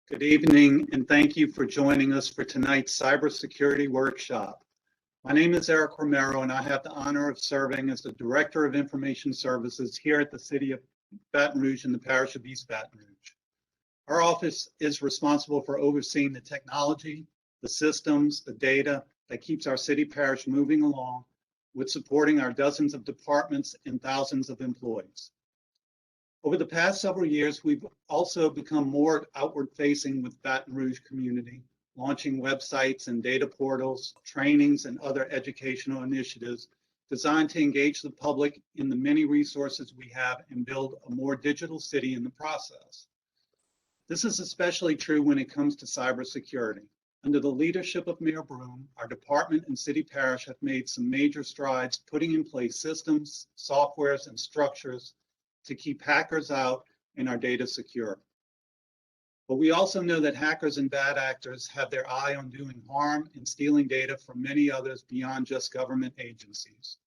Good evening, and thank you for joining us for tonight's cybersecurity workshop. My name is Eric Romero, and I have the honor of serving as the Director of Information Services here at the City of Baton Rouge in the Parish of East Baton Rouge. Our office is responsible for overseeing the technology, the systems, the data that keeps our city-parish moving along with supporting our dozens of departments and thousands of employees. Over the past several years, we've also become more outward-facing with Baton Rouge community, launching websites and data portals, trainings, and other educational initiatives designed to engage the public in the many resources we have and build a more digital city in the process. This is especially true when it comes to cybersecurity. Under the leadership of Mayor Broome, our department and City-Parish have made some major strides putting in place systems, softwares, and structures to keep hackers out and our data secure. But we also know that hackers and bad actors have their eye on doing harm and stealing data from many others beyond just government agencies.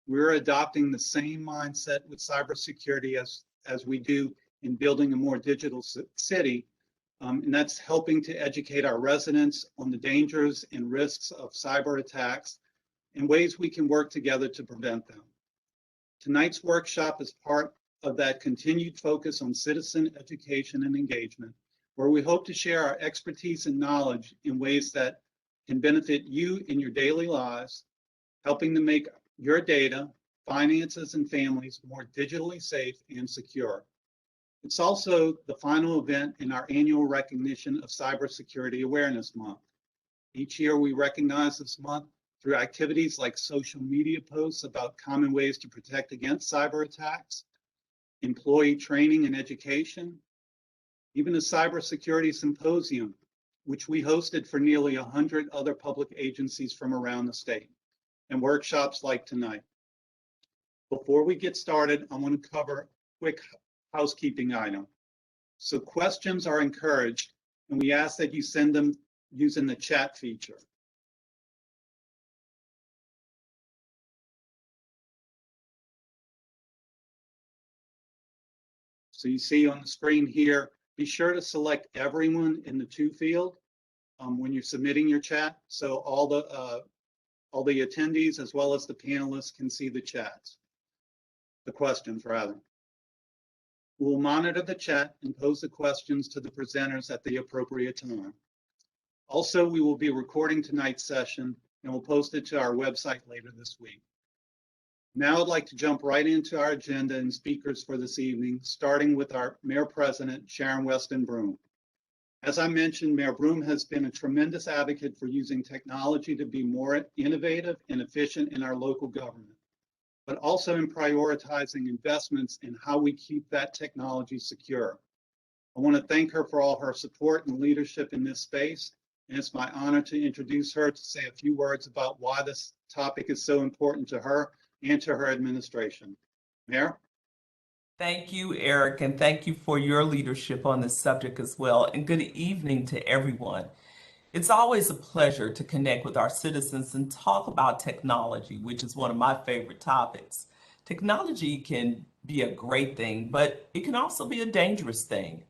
We're adopting the same mindset with cybersecurity as we do in building a more digital city, and that's helping to educate our residents on the dangers and risks of cyber attacks and ways we can work together to prevent them. Tonight's workshop is part of that continued focus on citizen education and engagement, where we hope to share our expertise and knowledge in ways that can benefit you in your daily lives, helping to make your data, finances, and families more digitally safe and secure. It's also the final event in our annual recognition of Cybersecurity Awareness Month. Each year we recognize this month through activities like social media posts about common ways to protect against cyber attacks, employee training and education, even a cybersecurity symposium, which we hosted for nearly 100 other public agencies from around the state, and workshops like tonight. Before we get started, I want to cover a quick housekeeping item. So questions are encouraged, and we ask that you send them using the chat feature. So you see on the screen here, be sure to select everyone in the to field when you're submitting your chat, so all the attendees as well as the panelists can see the chats, the questions rather. We'll monitor the chat and pose the questions to the presenters at the appropriate time. Also, we will be recording tonight's session and we'll post it to our website later this week. Now I'd like to jump right into our agenda and speakers for this evening, starting with our Mayor President, Sharon Weston Broome. As I mentioned, Mayor Broome has been a tremendous advocate for using technology to be more innovative and efficient in our local government, but also in prioritizing investments in how we keep that technology secure. I want to thank her for all her support and leadership in this space, and it's my honor to introduce her to say a few words about why this topic is so important to her and to her administration. Mayor? Thank you, Eric, and thank you for your leadership on this subject as well. And good evening to everyone. It's always a pleasure to connect with our citizens and talk about technology, which is one of my favorite topics. Technology can be a great thing, but it can also be a dangerous thing.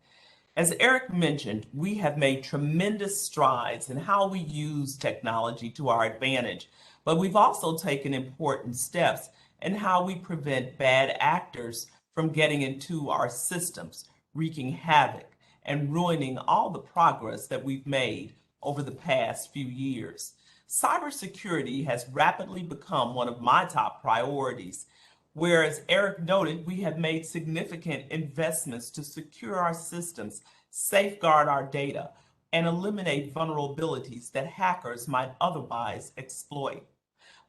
As Eric mentioned, we have made tremendous strides in how we use technology to our advantage, but we've also taken important steps in how we prevent bad actors from getting into our systems, wreaking havoc and ruining all the progress that we've made over the past few years. Cybersecurity has rapidly become one of my top priorities, whereas Eric noted, we have made significant investments to secure our systems, safeguard our data, and eliminate vulnerabilities that hackers might otherwise exploit.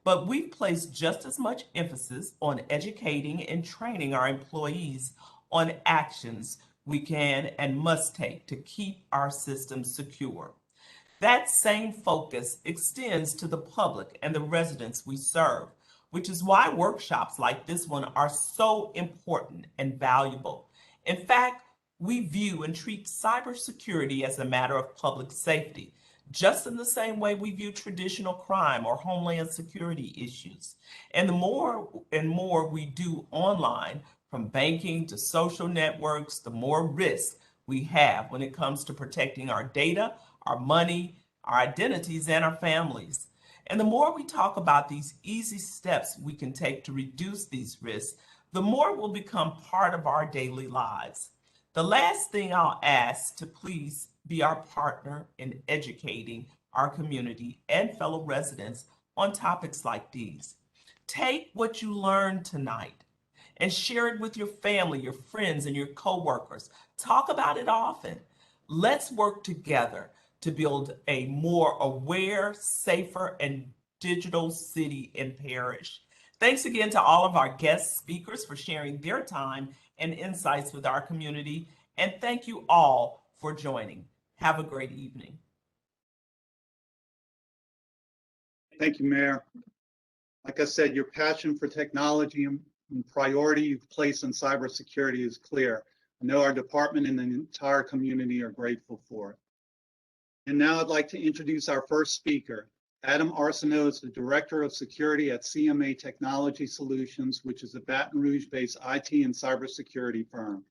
But we've placed just as much emphasis on educating and training our employees on actions we can and must take to keep our systems secure. That same focus extends to the public and the residents we serve, which is why workshops like this one are so important and valuable. In fact, we view and treat cybersecurity as a matter of public safety, just in the same way we view traditional crime or homeland security issues. And the more and more we do online, from banking to social networks, the more risk we have when it comes to protecting our data, our money, our identities, and our families. And the more we talk about these easy steps we can take to reduce these risks, the more it will become part of our daily lives. The last thing I'll ask to please be our partner in educating our community and fellow residents on topics like these. Take what you learned tonight and share it with your family, your friends, and your coworkers. Talk about it often. Let's work together to build a more aware, safer, and digital city and parish. Thanks again to all of our guest speakers for sharing their time and insights with our community. And thank you all for joining. Have a great evening. Thank you, Mayor. Like I said, your passion for technology and priority you've placed on cybersecurity is clear. I know our department and the entire community are grateful for it. And now I'd like to introduce our first speaker. Adam Arceneaux is the Director of Security at CMA Technology Solutions, which is a Baton Rouge-based IT and cybersecurity firm.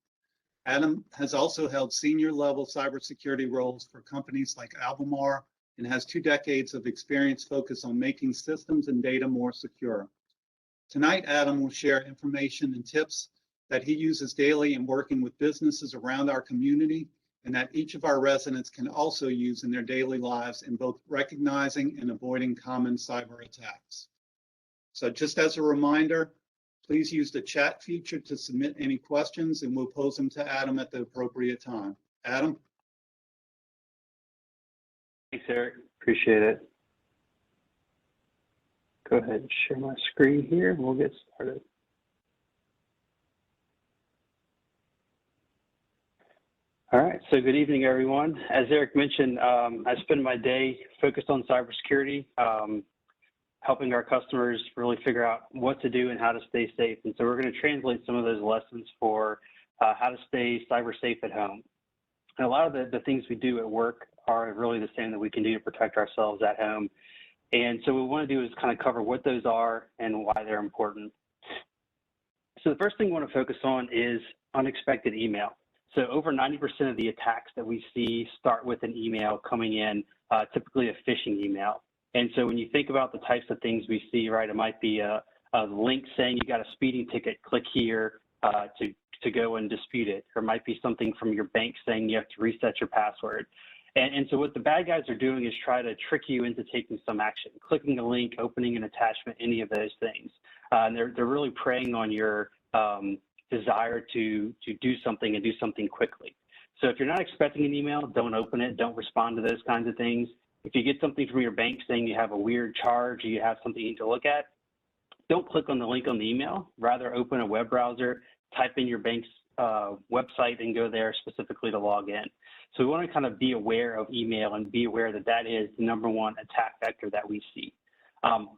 Adam has also held senior-level cybersecurity roles for companies like Albemarle and has 2 decades of experience focused on making systems and data more secure. Tonight, Adam will share information and tips that he uses daily in working with businesses around our community and that each of our residents can also use in their daily lives in both recognizing and avoiding common cyber attacks. So just as a reminder, please use the chat feature to submit any questions and we'll pose them to Adam at the appropriate time. Adam? Thanks, Eric. Appreciate it. Go ahead and share my screen here and we'll get started. All right, so good evening, everyone. As Eric mentioned, I spend my day focused on cybersecurity, helping our customers really figure out what to do and how to stay safe. And so we're going to translate some of those lessons for how to stay cyber safe at home. And a lot of the things we do at work are really the same that we can do to protect ourselves at home. And so what we want to do is kind of cover what those are and why they're important. So the first thing we want to focus on is unexpected email. So over 90% of the attacks that we see start with an email coming in, typically a phishing email. And so when you think about the types of things we see, right, it might be a link saying you got a speeding ticket, click here to go and dispute it. Or it might be something from your bank saying you have to reset your password. And so what the bad guys are doing is try to trick you into taking some action, clicking a link, opening an attachment, any of those things. And they're really preying on your desire to do something and do something quickly. So if you're not expecting an email, don't open it, don't respond to those kinds of things. If you get something from your bank saying you have a weird charge or you have something you need to look at, don't click on the link on the email, rather open a web browser, type in your bank's website and go there specifically to log in. So we want to kind of be aware of email and be aware that that is the #1 attack vector that we see.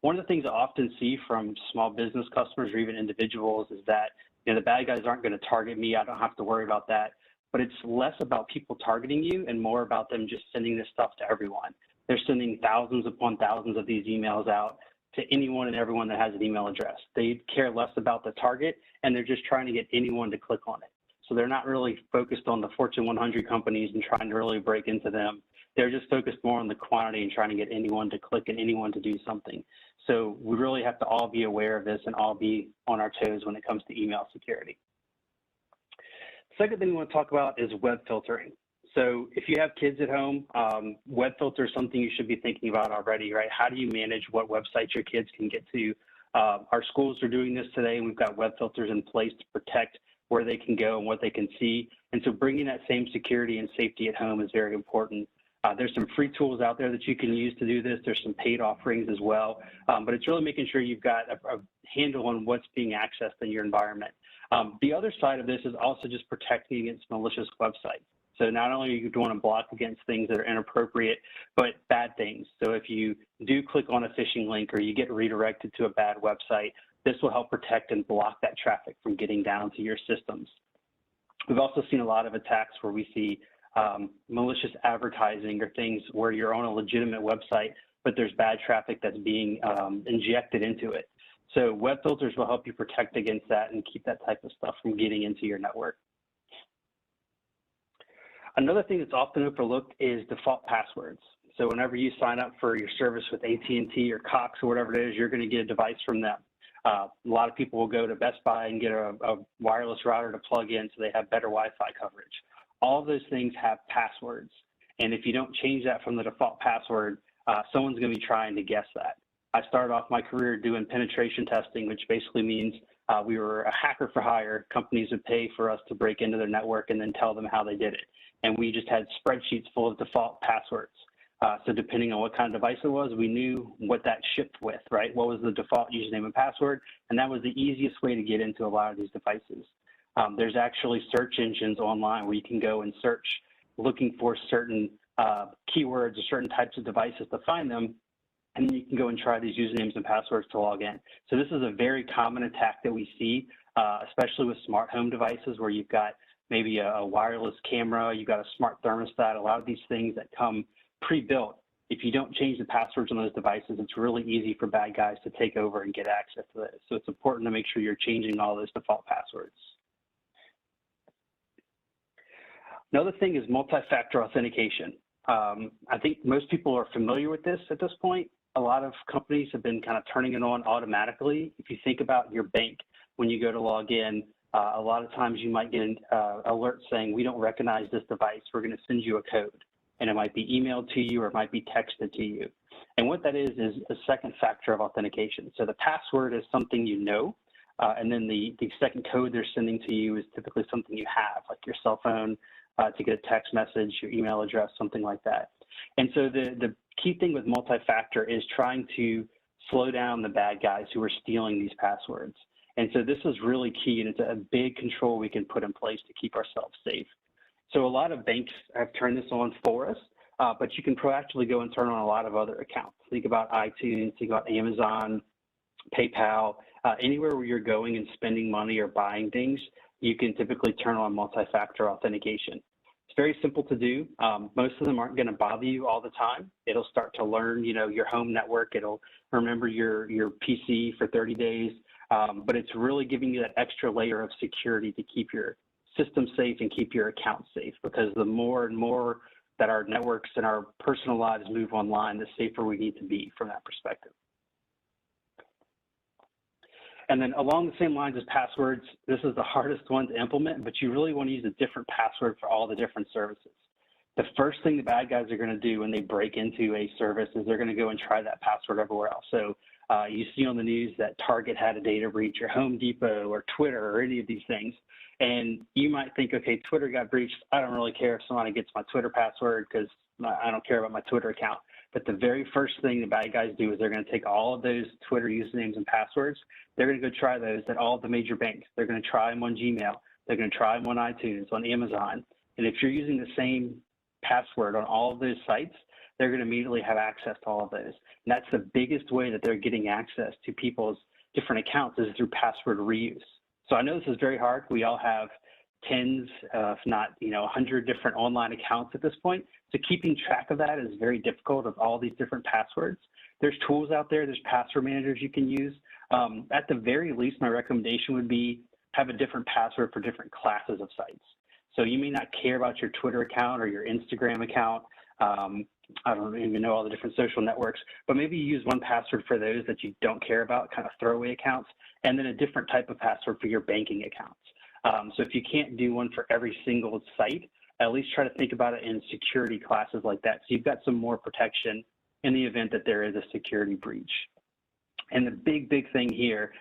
One of the things I often see from small business customers or even individuals is that the bad guys aren't going to target me. I don't have to worry about that. But it's less about people targeting you and more about them just sending this stuff to everyone. They're sending thousands upon thousands of these emails out to anyone and everyone that has an email address. They care less about the target and they're just trying to get anyone to click on it. So they're not really focused on the Fortune 100 companies and trying to really break into them. They're just focused more on the quantity and trying to get anyone to click and anyone to do something. So we really have to all be aware of this and all be on our toes when it comes to email security. Second thing we want to talk about is web filtering. So if you have kids at home, web filter is something you should be thinking about already, right? How do you manage what websites your kids can get to? Our schools are doing this today. We've got web filters in place to protect where they can go and what they can see. And so bringing that same security and safety at home is very important. There's some free tools out there that you can use to do this. There's some paid offerings as well, but it's really making sure you've got a handle on what's being accessed in your environment. The other side of this is also just protecting against malicious websites. So not only are you going to block against things that are inappropriate, but bad things. So if you do click on a phishing link or you get redirected to a bad website, this will help protect and block that traffic from getting down to your systems. We've also seen a lot of attacks where we see malicious advertising or things where you're on a legitimate website, but there's bad traffic that's being injected into it. So web filters will help you protect against that and keep that type of stuff from getting into your network. Another thing that's often overlooked is default passwords. So whenever you sign up for your service with AT&T or Cox or whatever it is, you're going to get a device from them. A lot of people will go to Best Buy and get a wireless router to plug in so they have better Wi-Fi coverage. All of those things have passwords. And if you don't change that from the default password, someone's going to be trying to guess that. I started off my career doing penetration testing, which basically means we were a hacker for hire. Companies would pay for us to break into their network and then tell them how they did it. And we just had spreadsheets full of default passwords. So depending on what kind of device it was, we knew what that shipped with, right? What was the default username and password? And that was the easiest way to get into a lot of these devices. There's actually search engines online where you can go and search looking for certain keywords or certain types of devices to find them, and then you can go and try these usernames and passwords to log in. So this is a very common attack that we see, especially with smart home devices where you've got maybe a wireless camera, you've got a smart thermostat, a lot of these things that come pre-built. If you don't change the passwords on those devices, it's really easy for bad guys to take over and get access to those. So it's important to make sure you're changing all those default passwords. Another thing is multi-factor authentication. I think most people are familiar with this at this point. A lot of companies have been kind of turning it on automatically. If you think about your bank, when you go to log in, a lot of times you might get an alert saying, we don't recognize this device, we're going to send you a code. And it might be emailed to you or it might be texted to you. And what that is a second factor of authentication. So the password is something you know, and then the second code they're sending to you is typically something you have, like your cell phone, to get a text message, your email address, something like that. And so the key thing with multi-factor is trying to slow down the bad guys who are stealing these passwords. And so this is really key, and it's a big control we can put in place to keep ourselves safe. So a lot of banks have turned this on for us, but you can proactively go and turn on a lot of other accounts. Think about iTunes, think about Amazon, PayPal, anywhere where you're going and spending money or buying things, you can typically turn on multi-factor authentication. It's very simple to do. Most of them aren't going to bother you all the time. It'll start to learn, your home network. It'll remember your PC for 30 days, but it's really giving you that extra layer of security to keep your system safe and keep your account safe, because the more and more that our networks and our personal lives move online, the safer we need to be from that perspective. And then along the same lines as passwords, this is the hardest one to implement, but you really want to use a different password for all the different services. The first thing the bad guys are going to do when they break into a service is they're going to go and try that password everywhere else. So you see on the news that Target had a data breach, or Home Depot, or Twitter, or any of these things. And you might think, okay, Twitter got breached. I don't really care if somebody gets my Twitter password because I don't care about my Twitter account. But the very first thing the bad guys do is they're going to take all of those Twitter usernames and passwords. They're going to go try those at all of the major banks. They're going to try them on Gmail. They're going to try them on iTunes, on Amazon. And if you're using the same password on all of those sites, they're going to immediately have access to all of those. And that's the biggest way that they're getting access to people's different accounts, is through password reuse. So I know this is very hard. We all have tens, if not 100 different online accounts at this point. So keeping track of that is very difficult, of all these different passwords. There's tools out there. There's password managers you can use. At the very least, my recommendation would be have a different password for different classes of sites. So you may not care about your Twitter account or your Instagram account. I don't even know all the different social networks, but maybe you use one password for those that you don't care about, kind of throwaway accounts, and then a different type of password for your banking accounts. So if you can't do one for every single site, at least try to think about it in security classes like that. So you've got some more protection in the event that there is a security breach. And the big thing here,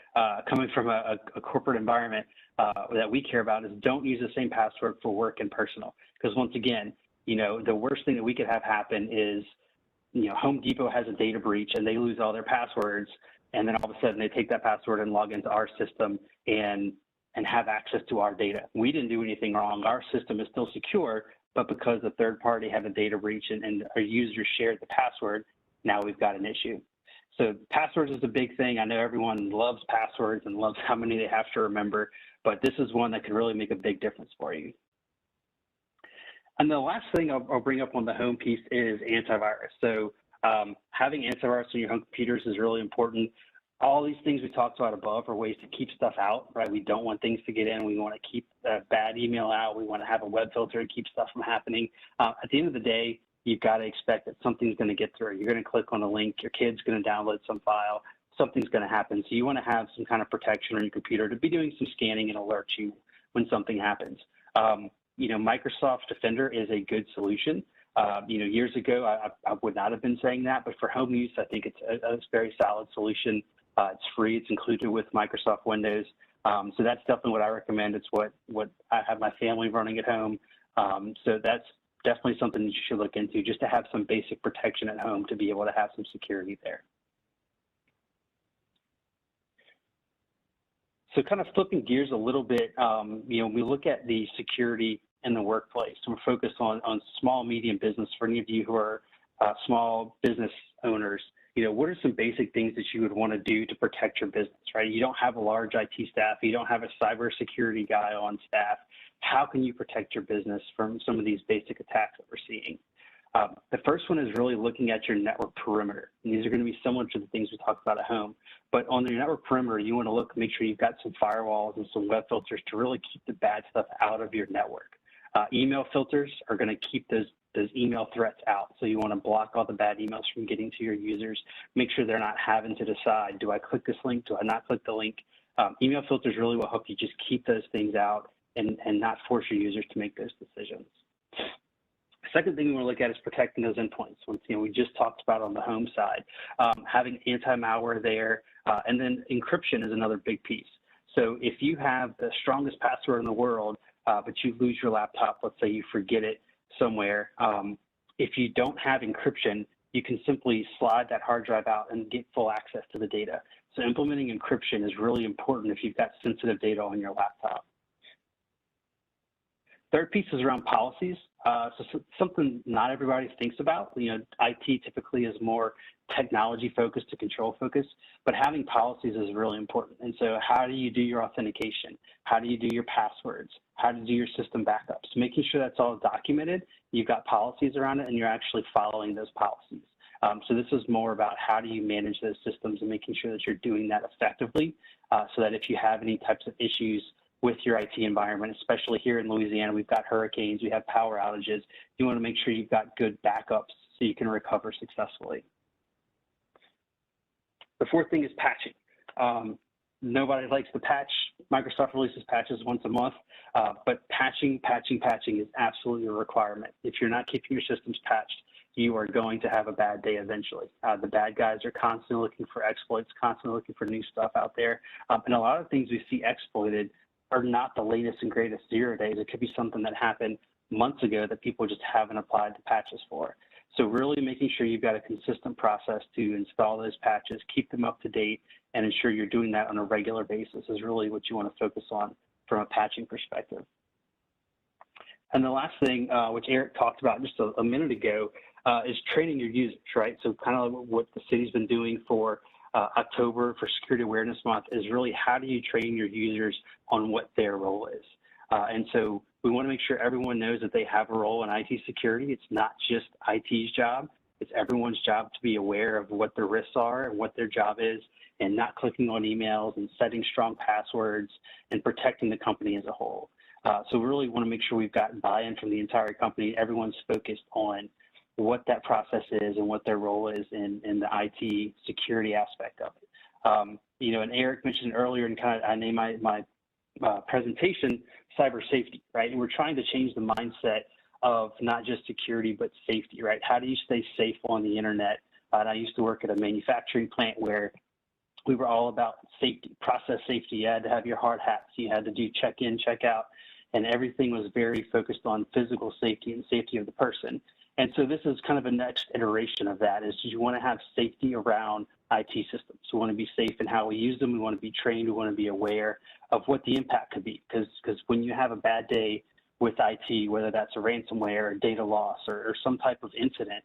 coming from a corporate environment that we care about, is don't use the same password for work and personal. Because once again, the worst thing that we could have happen is, Home Depot has a data breach and they lose all their passwords, and then all of a sudden they take that password and log into our system and have access to our data. We didn't do anything wrong. Our system is still secure, but because the third party had a data breach and our user shared the password, now we've got an issue. So passwords is a big thing. I know everyone loves passwords and loves how many they have to remember, but this is one that can really make a big difference for you. And the last thing I'll bring up on the home piece is antivirus. So having antivirus on your home computers is really important. All these things we talked about above are ways to keep stuff out, right? We don't want things to get in. We want to keep bad email out. We want to have a web filter to keep stuff from happening. At the end of the day, you've got to expect that something's going to get through. You're going to click on a link. Your kid's going to download some file. Something's going to happen. So you want to have some kind of protection on your computer to be doing some scanning and alert you when something happens. Microsoft Defender is a good solution. Years ago, I would not have been saying that, but for home use, I think it's a very solid solution. It's free. It's included with Microsoft Windows. So that's definitely what I recommend. It's what I have my family running at home. So that's definitely something that you should look into, just to have some basic protection at home to be able to have some security there. So kind of flipping gears a little bit, we look at the security in the workplace. So we're focused on small, medium business. For any of you who are small business owners, what are some basic things that you would want to do to protect your business, right? You don't have a large IT staff. You don't have a cybersecurity guy on staff. How can you protect your business from some of these basic attacks that we're seeing? The first one is really looking at your network perimeter. And these are going to be similar to the things we talked about at home. But on your network perimeter, you want to make sure you've got some firewalls and some web filters to really keep the bad stuff out of your network. Email filters are going to keep those email threats out. So you want to block all the bad emails from getting to your users. Make sure they're not having to decide, do I click this link? Do I not click the link? Email filters really will help you just keep those things out and not force your users to make those decisions. Second thing we want to look at is protecting those endpoints. We just talked about on the home side, having anti-malware there, and then encryption is another big piece. So if you have the strongest password in the world, but you lose your laptop, let's say you forget it somewhere, if you don't have encryption, you can simply slide that hard drive out and get full access to the data. So implementing encryption is really important if you've got sensitive data on your laptop. Third piece is around policies. So something not everybody thinks about. IT typically is more technology focused to control focused, but having policies is really important. And so how do you do your authentication? How do you do your passwords? How to do your system backups? Making sure that's all documented, you've got policies around it, and you're actually following those policies. So this is more about how do you manage those systems and making sure that you're doing that effectively so that if you have any types of issues with your IT environment, especially here in Louisiana, we've got hurricanes, we have power outages. You want to make sure you've got good backups so you can recover successfully. The fourth thing is patching. Nobody likes to patch. Microsoft releases patches once a month, but patching is absolutely a requirement. If you're not keeping your systems patched, you are going to have a bad day eventually. The bad guys are constantly looking for exploits, constantly looking for new stuff out there. And a lot of things we see exploited are not the latest and greatest 0 days. It could be something that happened months ago that people just haven't applied the patches for. So really making sure you've got a consistent process to install those patches, keep them up to date, and ensure you're doing that on a regular basis is really what you want to focus on from a patching perspective. And the last thing, which Eric talked about just a minute ago, is training your users, right? So kind of what the city's been doing for October for Security Awareness Month is really how do you train your users on what their role is. And so we want to make sure everyone knows that they have a role in IT security. It's not just IT's job. It's everyone's job to be aware of what their risks are and what their job is and not clicking on emails and setting strong passwords and protecting the company as a whole. So we really want to make sure we've got buy-in from the entire company. Everyone's focused on what that process is and what their role is in the IT security aspect of it. And Eric mentioned earlier, and kind of I named my presentation, cyber safety, right? And we're trying to change the mindset of not just security, but safety, right? How do you stay safe on the internet? And I used to work at a manufacturing plant where we were all about safety, process safety. You had to have your hard hats. You had to do check-in, check-out, and everything was very focused on physical safety and safety of the person. And so this is kind of a next iteration of that is you want to have safety around IT systems. We want to be safe in how we use them. We want to be trained. We want to be aware of what the impact could be. Because when you have a bad day with IT, whether that's a ransomware or data loss or some type of incident,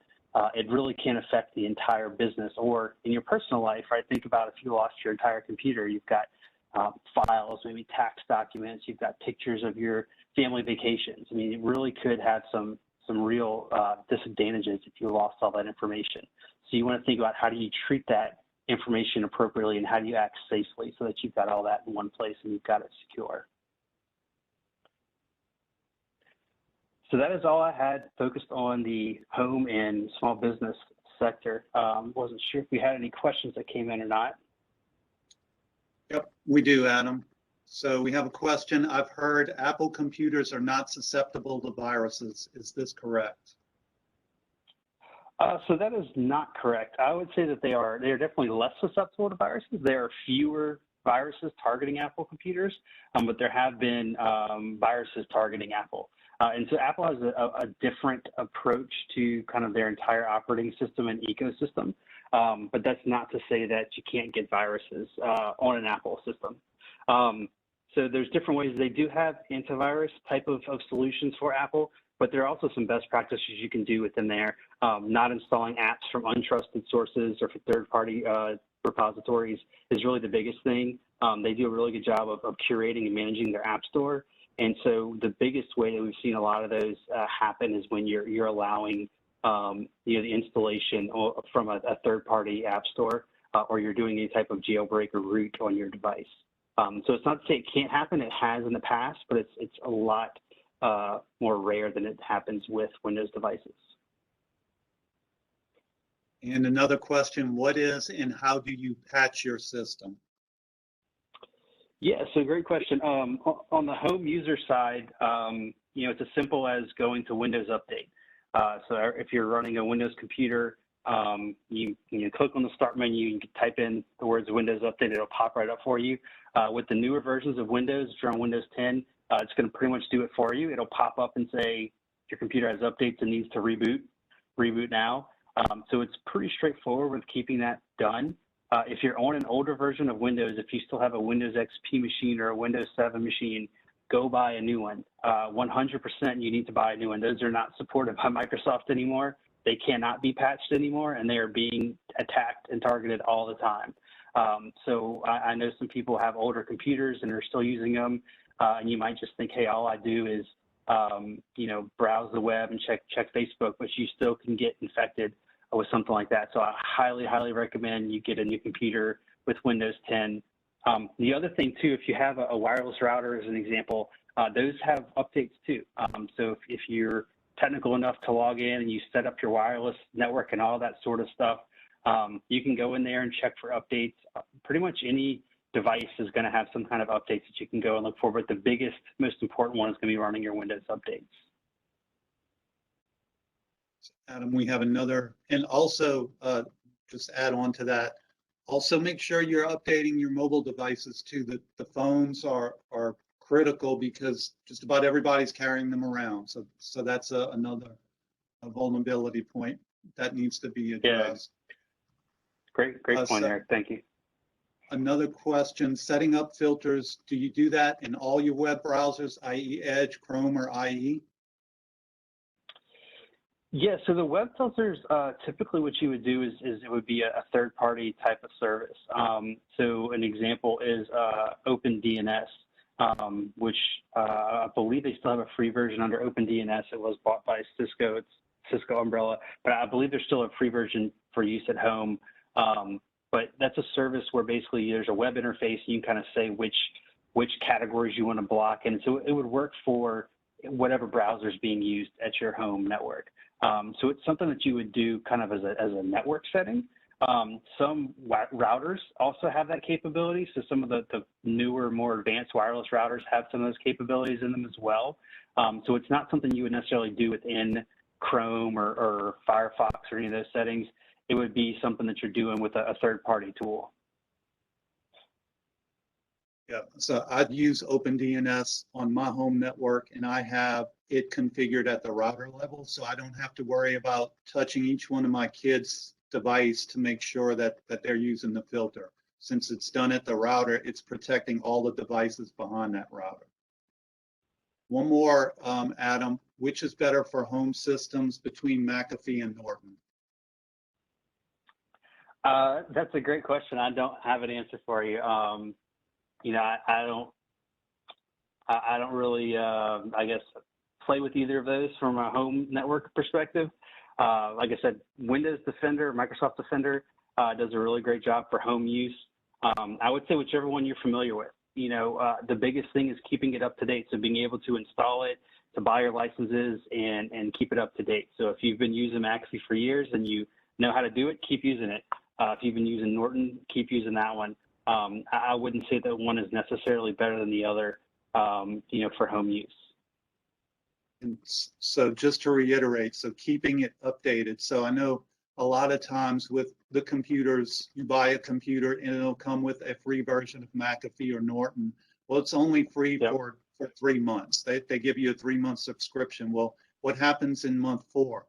it really can affect the entire business. Or in your personal life, right? Think about if you lost your entire computer, you've got files, maybe tax documents, you've got pictures of your family vacations. I mean, it really could have some real disadvantages if you lost all that information. So you want to think about how do you treat that information appropriately, and how do you act safely so that you've got all that in one place and you've got it secure. So that is all I had focused on the home and small business sector. Wasn't sure if we had any questions that came in or not. Yep, we do, Adam. So we have a question. I've heard Apple computers are not susceptible to viruses. Is this correct? So that is not correct. I would say that they are definitely less susceptible to viruses. There are fewer viruses targeting Apple computers, but there have been viruses targeting Apple. And so Apple has a different approach to kind of their entire operating system and ecosystem. But that's not to say that you can't get viruses on an Apple system. So there's different ways. They do have antivirus type of solutions for Apple, but there are also some best practices you can do within there. Not installing apps from untrusted sources or from third-party repositories is really the biggest thing. They do a really good job of curating and managing their app store. And so the biggest way that we've seen a lot of those happen is when you're allowing the installation from a third-party app store, or you're doing any type of jailbreak or root on your device. So it's not to say it can't happen. It has in the past, but it's a lot more rare than it happens with Windows devices. And another question, what is and how do you patch your system? Yeah, so great question. On the home user side, it's as simple as going to Windows Update. So if you're running a Windows computer, you click on the Start menu, you can type in the words Windows Update, it'll pop right up for you. With the newer versions of Windows, if you're on Windows 10, it's going to pretty much do it for you. It'll pop up and say your computer has updates and needs to reboot now. So it's pretty straightforward with keeping that done. If you're on an older version of Windows, if you still have a Windows XP machine or a Windows 7 machine, go buy a new one. 100% you need to buy a new one. Those are not supported by Microsoft anymore. They cannot be patched anymore, and they are being attacked and targeted all the time. So I know some people have older computers and are still using them, and you might just think, hey, all I do is browse the web and check Facebook, but you still can get infected with something like that. So I highly, highly recommend you get a new computer with Windows 10. The other thing too, if you have a wireless router as an example, those have updates too. So if you're technical enough to log in and you set up your wireless network and all that sort of stuff, you can go in there and check for updates. Pretty much any device is going to have some kind of updates that you can go and look for, but the biggest, most important one is going to be running your Windows updates. Adam, we have another, and also just add on to that, also make sure you're updating your mobile devices too. The phones are critical because just about everybody's carrying them around. So that's another vulnerability point that needs to be addressed. Yeah. Great point, Eric. Thank you. Another question, setting up filters, do you do that in all your web browsers, i.e. Edge, Chrome, or IE? Yeah, so the web filters, typically what you would do is it would be a third-party type of service. So an example is OpenDNS, which I believe they still have a free version under OpenDNS. It was bought by Cisco. It's Cisco umbrella, but I believe there's still a free version for use at home. But that's a service where basically there's a web interface. You can kind of say which categories you want to block, and so it would work for whatever browser is being used at your home network. So it's something that you would do kind of as a network setting. Some routers also have that capability. So some of the newer, more advanced wireless routers have some of those capabilities in them as well. So it's not something you would necessarily do within Chrome or Firefox or any of those settings. It would be something that you're doing with a third-party tool. Yeah, so I'd use OpenDNS on my home network, and I have it configured at the router level, so I don't have to worry about touching each one of my kids' device to make sure that they're using the filter. Since it's done at the router, it's protecting all the devices behind that router. One more, Adam, which is better for home systems between Mcafee and Norton? That's a great question. I don't have an answer for you. I don't really, I guess, play with either of those from a home network perspective. Like I said, Windows Defender, Microsoft Defender, does a really great job for home use. I would say whichever one you're familiar with. The biggest thing is keeping it up to date. So being able to install it, to buy your licenses, and keep it up to date. So if you've been using Mcafee for years and you know how to do it, keep using it. If you've been using Norton, keep using that one. I wouldn't say that one is necessarily better than the other, for home use. And so just to reiterate, so keeping it updated. So I know a lot of times with the computers, you buy a computer and it'll come with a free version of Mcafee or Norton. Well, it's only free for 3 months. They give you a 3-month subscription. Well, what happens in month 4?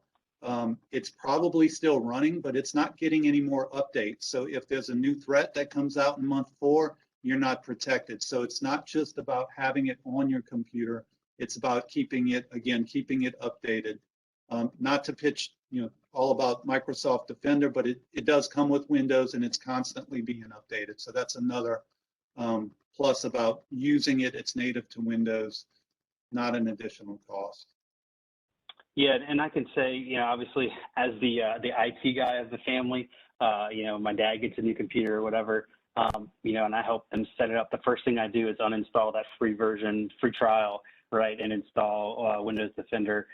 It's probably still running, but it's not getting any more updates. So if there's a new threat that comes out in month 4, you're not protected. So it's not just about having it on your computer. It's about keeping it updated. Not to pitch, all about Microsoft Defender, but it does come with Windows and it's constantly being updated. So that's another plus about using it. It's native to Windows, not an additional cost. Yeah, and I can say, obviously, as the IT guy of the family, my dad gets a new computer or whatever, and I help them set it up. The first thing I do is uninstall that free version, free trial, right, and install Windows Defender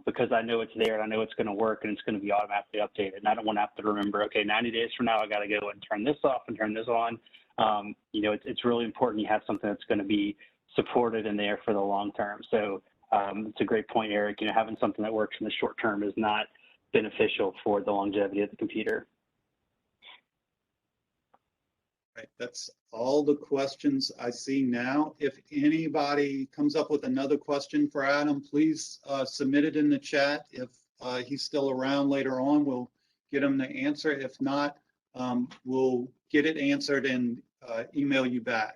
because I know it's there and I know it's going to work and it's going to be automatically updated. And I don't want to have to remember, okay, 90 days from now, I got to go and turn this off and turn this on. It's really important you have something that's going to be supported in there for the long term. So it's a great point, Eric. Having something that works in the short term is not beneficial for the longevity of the computer. Right, that's all the questions I see now. If anybody comes up with another question for Adam, please submit it in the chat. If he's still around later on, we'll get him to answer. If not, we'll get it answered and email you back.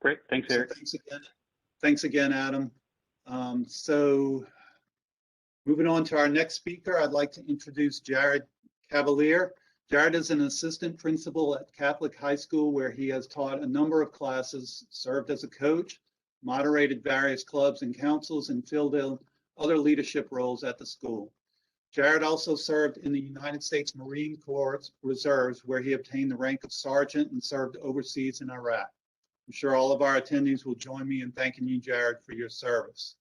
Great, thanks, Eric. So thanks again, Adam. So moving on to our next speaker, I'd like to introduce Jared Cavalier. Jared is an assistant principal at Catholic High School where he has taught a number of classes, served as a coach, moderated various clubs and councils, and filled in other leadership roles at the school. Jared also served in the United States Marine Corps Reserves where he obtained the rank of sergeant and served overseas in Iraq. I'm sure all of our attendees will join me in thanking you, Jared, for your service.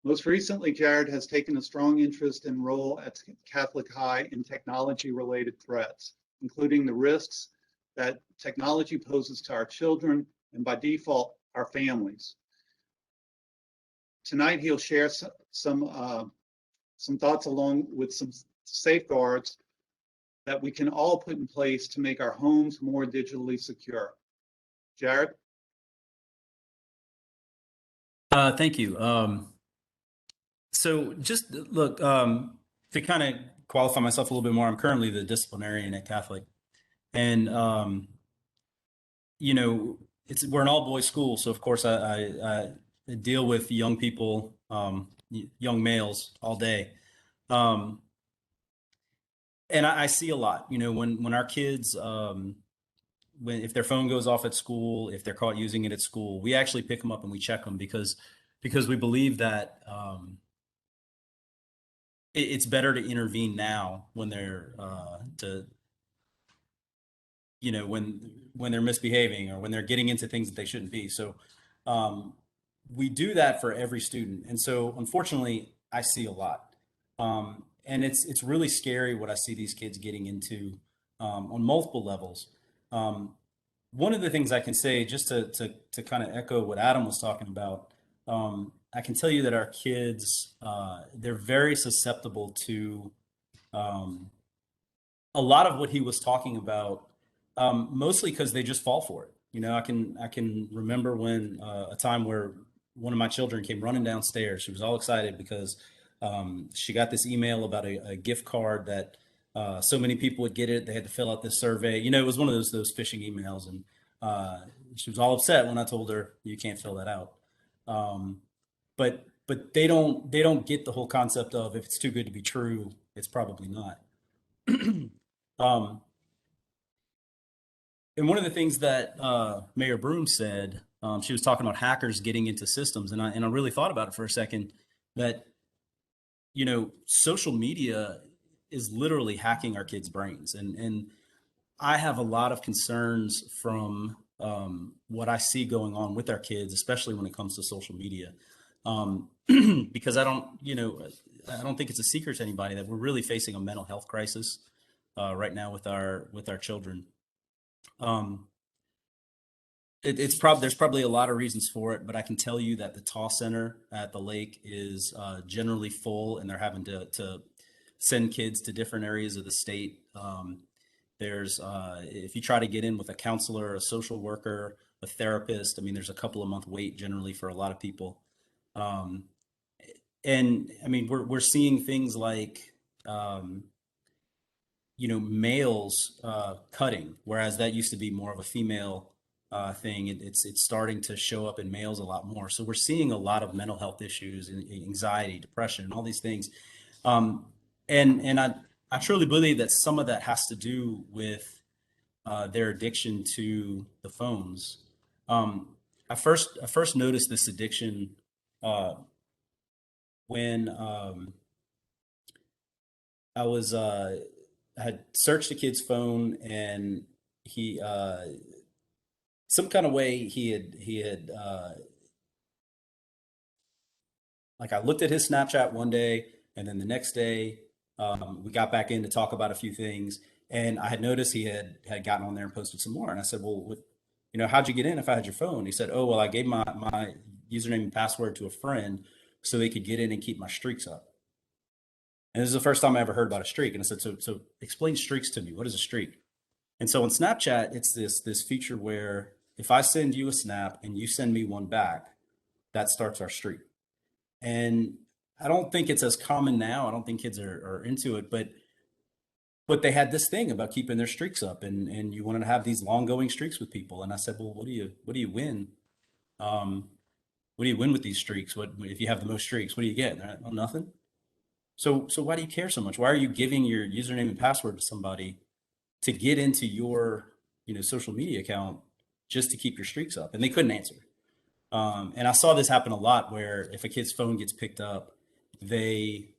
Most recently, Jared has taken a strong interest and role at Catholic High in technology-related threats, including the risks that technology poses to our children and, by default, our families. Tonight, he'll share some thoughts along with some safeguards that we can all put in place to make our homes more digitally secure. Jared? Thank you. So just look, to kind of qualify myself a little bit more, I'm currently the disciplinarian at Catholic. And, we're an all boys school. So of course I deal with young people, young males all day. And I see a lot, when our kids, if their phone goes off at school, if they're caught using it at school, we actually pick them up and we check them because we believe that it's better to intervene now when they're when they're misbehaving or when they're getting into things that they shouldn't be. So we do that for every student, and so unfortunately, I see a lot, and it's really scary what I see these kids getting into on multiple levels. One of the things I can say, just to kind of echo what Adam was talking about, I can tell you that our kids, they're very susceptible to a lot of what he was talking about, mostly because they just fall for it. I can remember when a time where one of my children came running downstairs. She was all excited because she got this email about a gift card that so many people would get it. They had to fill out this survey. It was one of those phishing emails, and she was all upset when I told her you can't fill that out. But they don't get the whole concept of if it's too good to be true, it's probably not. And one of the things that Mayor Broome said, she was talking about hackers getting into systems, and I really thought about it for a second, that social media is literally hacking our kids' brains. And I have a lot of concerns from what I see going on with our kids, especially when it comes to social media. Because I don't think it's a secret to anybody that we're really facing a mental health crisis right now with our children. There's probably a lot of reasons for it, but I can tell you that the Toss Center at the lake is generally full, and they're having to send kids to different areas of the state. There's if you try to get in with a counselor, a social worker, a therapist, I mean, there's a couple of month wait generally for a lot of people. And I mean, we're seeing things like males cutting, whereas that used to be more of a female thing. It's starting to show up in males a lot more. So we're seeing a lot of mental health issues, and anxiety, depression, and all these things. And I truly believe that some of that has to do with their addiction to the phones. I first noticed this addiction when I had searched a kid's phone, and he some kind of way he had like, I looked at his Snapchat one day, and then the next day we got back in to talk about a few things, and I had noticed he had gotten on there and posted some more, and I said, well, how'd you get in if I had your phone? He said, oh, well, I gave my username and password to a friend so they could get in and keep my streaks up. And this is the first time I ever heard about a streak. And I said, so explain streaks to me. What is a streak? And so on Snapchat, it's this feature where if I send you a snap and you send me one back, that starts our streak. And I don't think it's as common now. I don't think kids are into it, but they had this thing about keeping their streaks up, and you wanted to have these long going streaks with people. And I said, well, what do you win? What do you win with these streaks? What if you have the most streaks? What do you get? Like, well, nothing. So why do you care so much? Why are you giving your username and password to somebody to get into your social media account just to keep your streaks up? And they couldn't answer. And I saw this happen a lot, where if a kid's phone gets picked up, they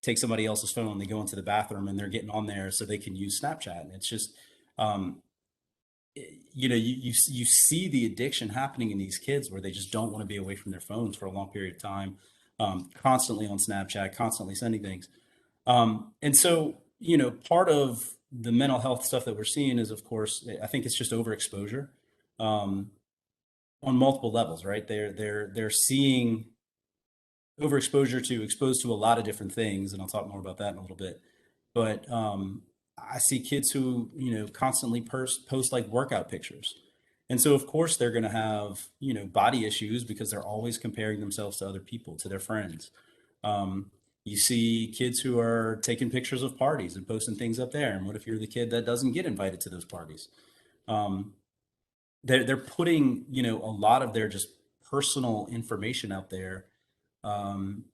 take somebody else's phone, they go into the bathroom, and they're getting on there so they can use Snapchat. And it's just, you see the addiction happening in these kids, where they just don't want to be away from their phones for a long period of time, constantly on Snapchat, constantly sending things. And so, part of the mental health stuff that we're seeing is, of course, I think it's just overexposure on multiple levels, right? They're seeing overexposure to exposed to a lot of different things, and I'll talk more about that in a little bit. But I see kids who constantly post like workout pictures, and so of course they're going to have body issues because they're always comparing themselves to other people, to their friends. You see kids who are taking pictures of parties and posting things up there, and what if you're the kid that doesn't get invited to those parties? They're putting a lot of their just personal information out there, and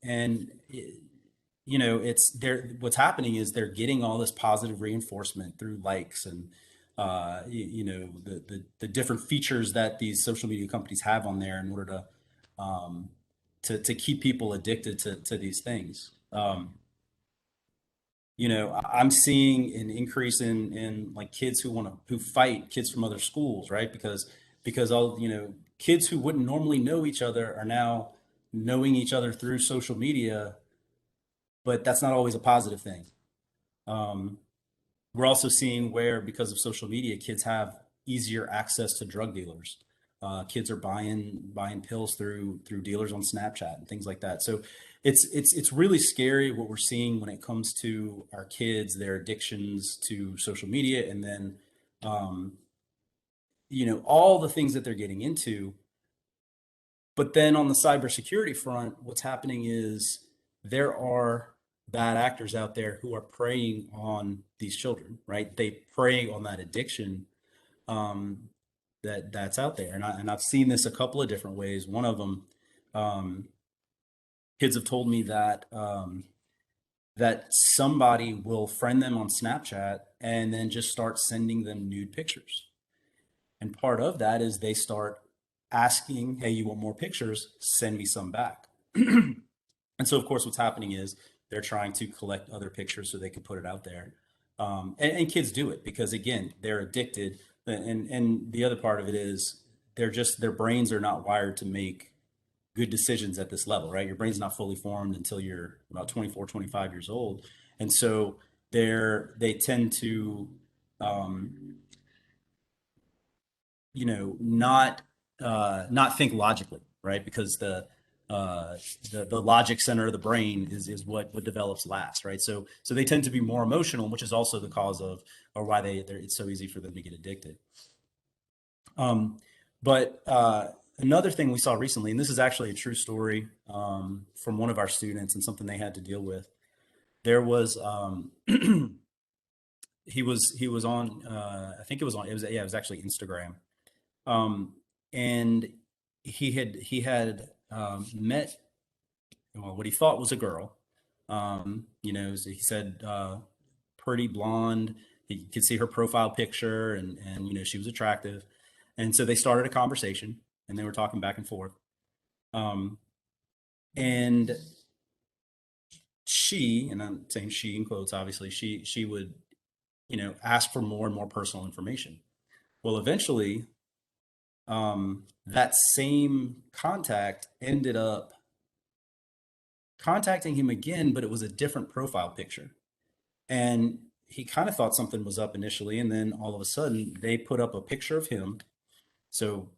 what's happening is they're getting all this positive reinforcement through likes and the different features that these social media companies have on there in order to keep people addicted to these things. I'm seeing an increase in like kids who fight kids from other schools, right? Because all kids who wouldn't normally know each other are now knowing each other through social media, but that's not always a positive thing. We're also seeing where, because of social media, kids have easier access to drug dealers. Kids are buying pills through dealers on Snapchat and things like that. So it's really scary what we're seeing when it comes to our kids, their addictions to social media, and then all the things that they're getting into. But then on the cybersecurity front, what's happening is there are bad actors out there who are preying on these children, right? They prey on that addiction that's out there. And I've seen this a couple of different ways. One of them, kids have told me that that somebody will friend them on Snapchat and then just start sending them nude pictures. And part of that is they start asking, hey, you want more pictures? Send me some back. And so, of course, what's happening is they're trying to collect other pictures so they can put it out there. And kids do it because, again, they're addicted. And the other part of it is their brains are not wired to make good decisions at this level, right? Your brain's not fully formed until you're about 24, 25 years old. And so they tend to, not think logically, right? Because the logic center of the brain is what develops last, right? So they tend to be more emotional, which is also the cause of, or why it's so easy for them to get addicted. But another thing we saw recently, and this is actually a true story from one of our students and something they had to deal with. There was he was on I think it was actually Instagram, and he had met, well, what he thought was a girl. So he said pretty blonde. He could see her profile picture, and she was attractive, and so they started a conversation, and they were talking back and forth. And she, and I'm saying she in quotes, obviously, she would, ask for more and more personal information. Well, eventually, that same contact ended up contacting him again, but it was a different profile picture. And he kind of thought something was up initially, and then all of a sudden they put up a picture of him. So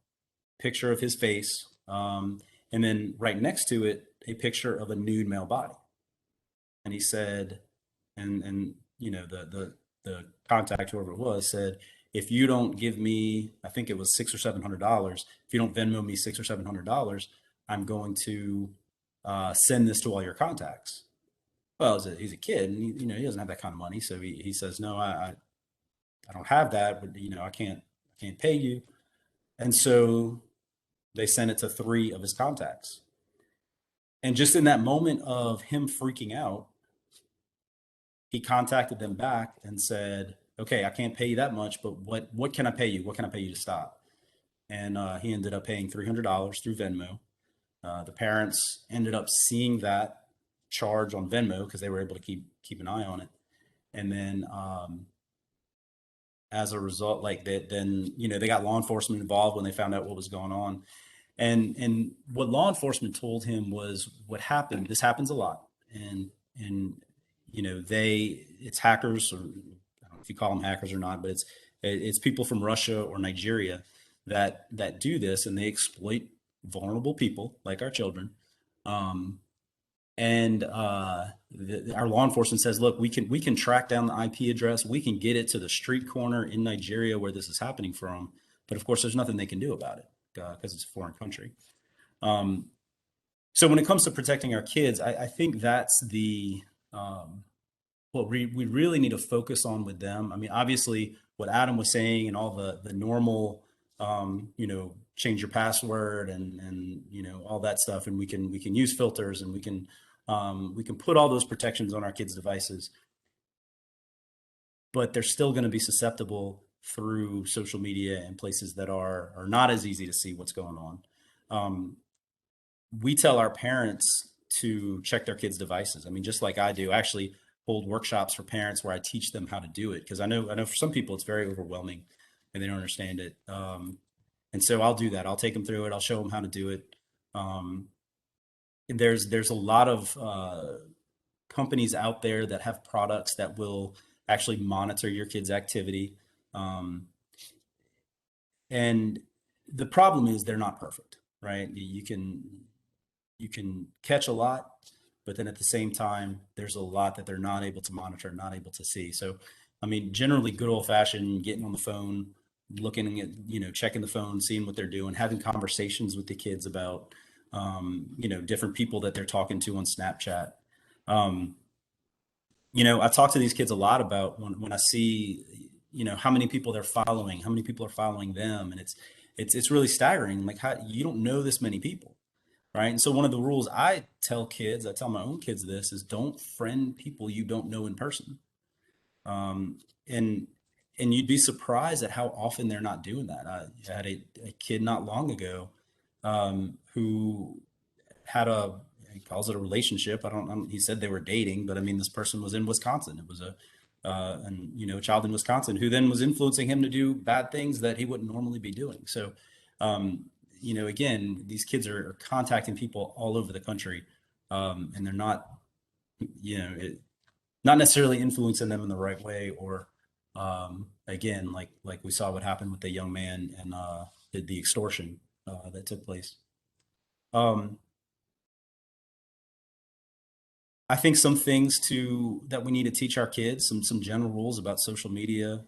picture of his face, and then right next to it, a picture of a nude male body. And he said, and the contact, whoever it was, said, if you don't give me, I think it was $600 or $700, if you don't Venmo me $600 or $700, I'm going to send this to all your contacts. Well, he's a kid, and he doesn't have that kind of money, so he says, no, I don't have that, but I can't pay you. And so they sent it to 3 of his contacts. And just in that moment of him freaking out, he contacted them back and said, okay, I can't pay you that much, but what can I pay you? What can I pay you to stop? And he ended up paying $300 through Venmo. The parents ended up seeing that charge on Venmo because they were able to keep an eye on it. And then as a result, they got law enforcement involved when they found out what was going on. And what law enforcement told him was what happened. This happens a lot. And it's hackers, or I don't know if you call them hackers or not, but it's people from Russia or Nigeria that do this, and they exploit vulnerable people like our children. Our law enforcement says, look, we can track down the IP address. We can get it to the street corner in Nigeria where this is happening from. But of course, there's nothing they can do about it because it's a foreign country. So when it comes to protecting our kids, I think that's what we really need to focus on with them. I mean, obviously, what Adam was saying and all the normal, change your password and all that stuff, and we can use filters, and we can put all those protections on our kids' devices, but they're still going to be susceptible through social media and places that are not as easy to see what's going on. We tell our parents to check their kids' devices. I mean, just like I do, I actually hold workshops for parents where I teach them how to do it, because I know for some people it's very overwhelming and they don't understand it. And so I'll do that. I'll take them through it. I'll show them how to do it. And there's a lot of companies out there that have products that will actually monitor your kids' activity. And the problem is they're not perfect, right? You can catch a lot, but then at the same time, there's a lot that they're not able to monitor, not able to see. So, I mean, generally good old fashioned getting on the phone, looking at, checking the phone, seeing what they're doing, having conversations with the kids about, different people that they're talking to on Snapchat. I talk to these kids a lot about when I see, how many people they're following, how many people are following them. And it's really staggering. Like, how you don't know this many people. Right. And so one of the rules I tell my own kids this is, don't friend people you don't know in person. And you'd be surprised at how often they're not doing that. I had a kid not long ago who had he calls it a relationship. He said they were dating, but I mean, this person was in Wisconsin. It was a child in Wisconsin who then was influencing him to do bad things that he wouldn't normally be doing. So, again, these kids are contacting people all over the country, and they're not, not necessarily influencing them in the right way, or again, like we saw what happened with the young man and the extortion that took place. I think some things that we need to teach our kids, some general rules about social media.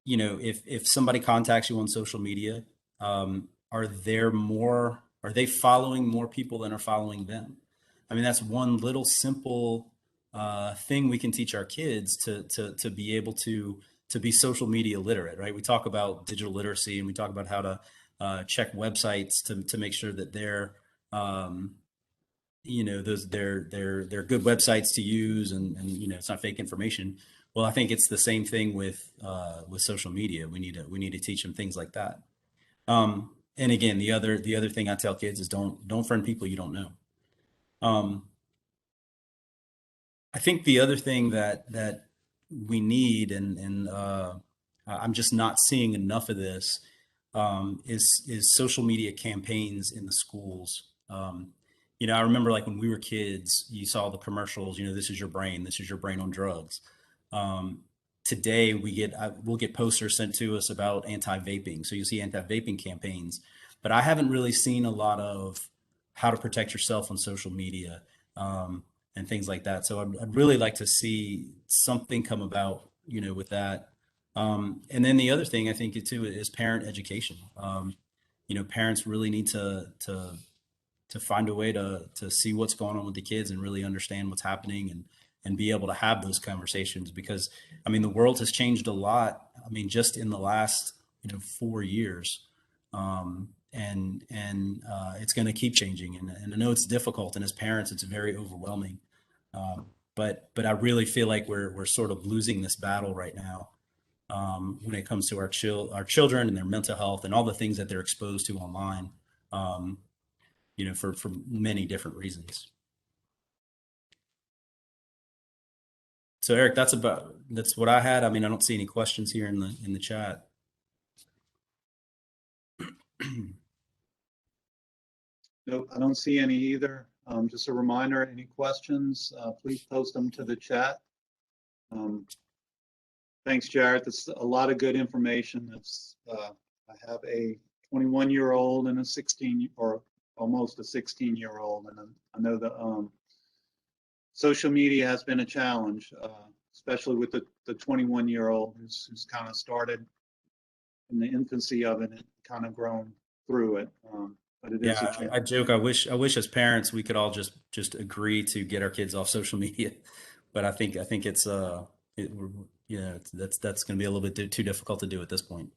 If somebody contacts you on social media, are they following more people than are following them? I mean, that's one little simple thing we can teach our kids to be able to be social media literate, right? We talk about digital literacy, and we talk about how to check websites to make sure that they're they're good websites to use, and it's not fake information. Well, I think it's the same thing with social media. We need to teach them things like that. And again, the other thing I tell kids is don't friend people you don't know. I think the other thing that we need, and I'm just not seeing enough of this, is social media campaigns in the schools. I remember, like, when we were kids, you saw the commercials, this is your brain on drugs. Today we'll get posters sent to us about anti-vaping. So you see anti-vaping campaigns, but I haven't really seen a lot of how to protect yourself on social media, and things like that. So I'd really like to see something come about, with that. And then the other thing I think too is parent education. Parents really need to find a way to see what's going on with the kids and really understand what's happening, and be able to have those conversations, because I mean, the world has changed a lot. I mean, just in the last 4 years, and it's going to keep changing, and I know it's difficult, and as parents it's very overwhelming, but I really feel like we're sort of losing this battle right now, when it comes to our children and their mental health and all the things that they're exposed to online, for many different reasons. So Eric, that's what I had. I mean, I don't see any questions here in the chat. Nope, I don't see any either. Just a reminder, any questions, please post them to the chat. Thanks, Jared. That's a lot of good information. I have a 21-year-old and a 16, or almost a 16-year-old, and I know that social media has been a challenge, especially with the 21-year-old who's kind of started in the infancy of it and kind of grown through it. But it is a challenge. I joke. I wish as parents we could all just agree to get our kids off social media, but I think it's that's going to be a little bit too difficult to do at this point.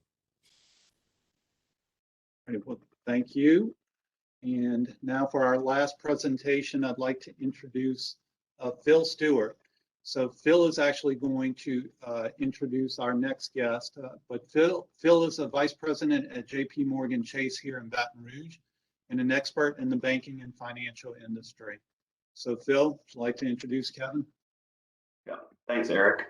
Right, well, thank you. And now for our last presentation, I'd like to introduce Phil Stuart. So Phil is actually going to introduce our next guest, but Phil is a vice president at JPMorgan Chase here in Baton Rouge, and an expert in the banking and financial industry. So Phil, would you like to introduce Kevin? Yeah, thanks, Eric.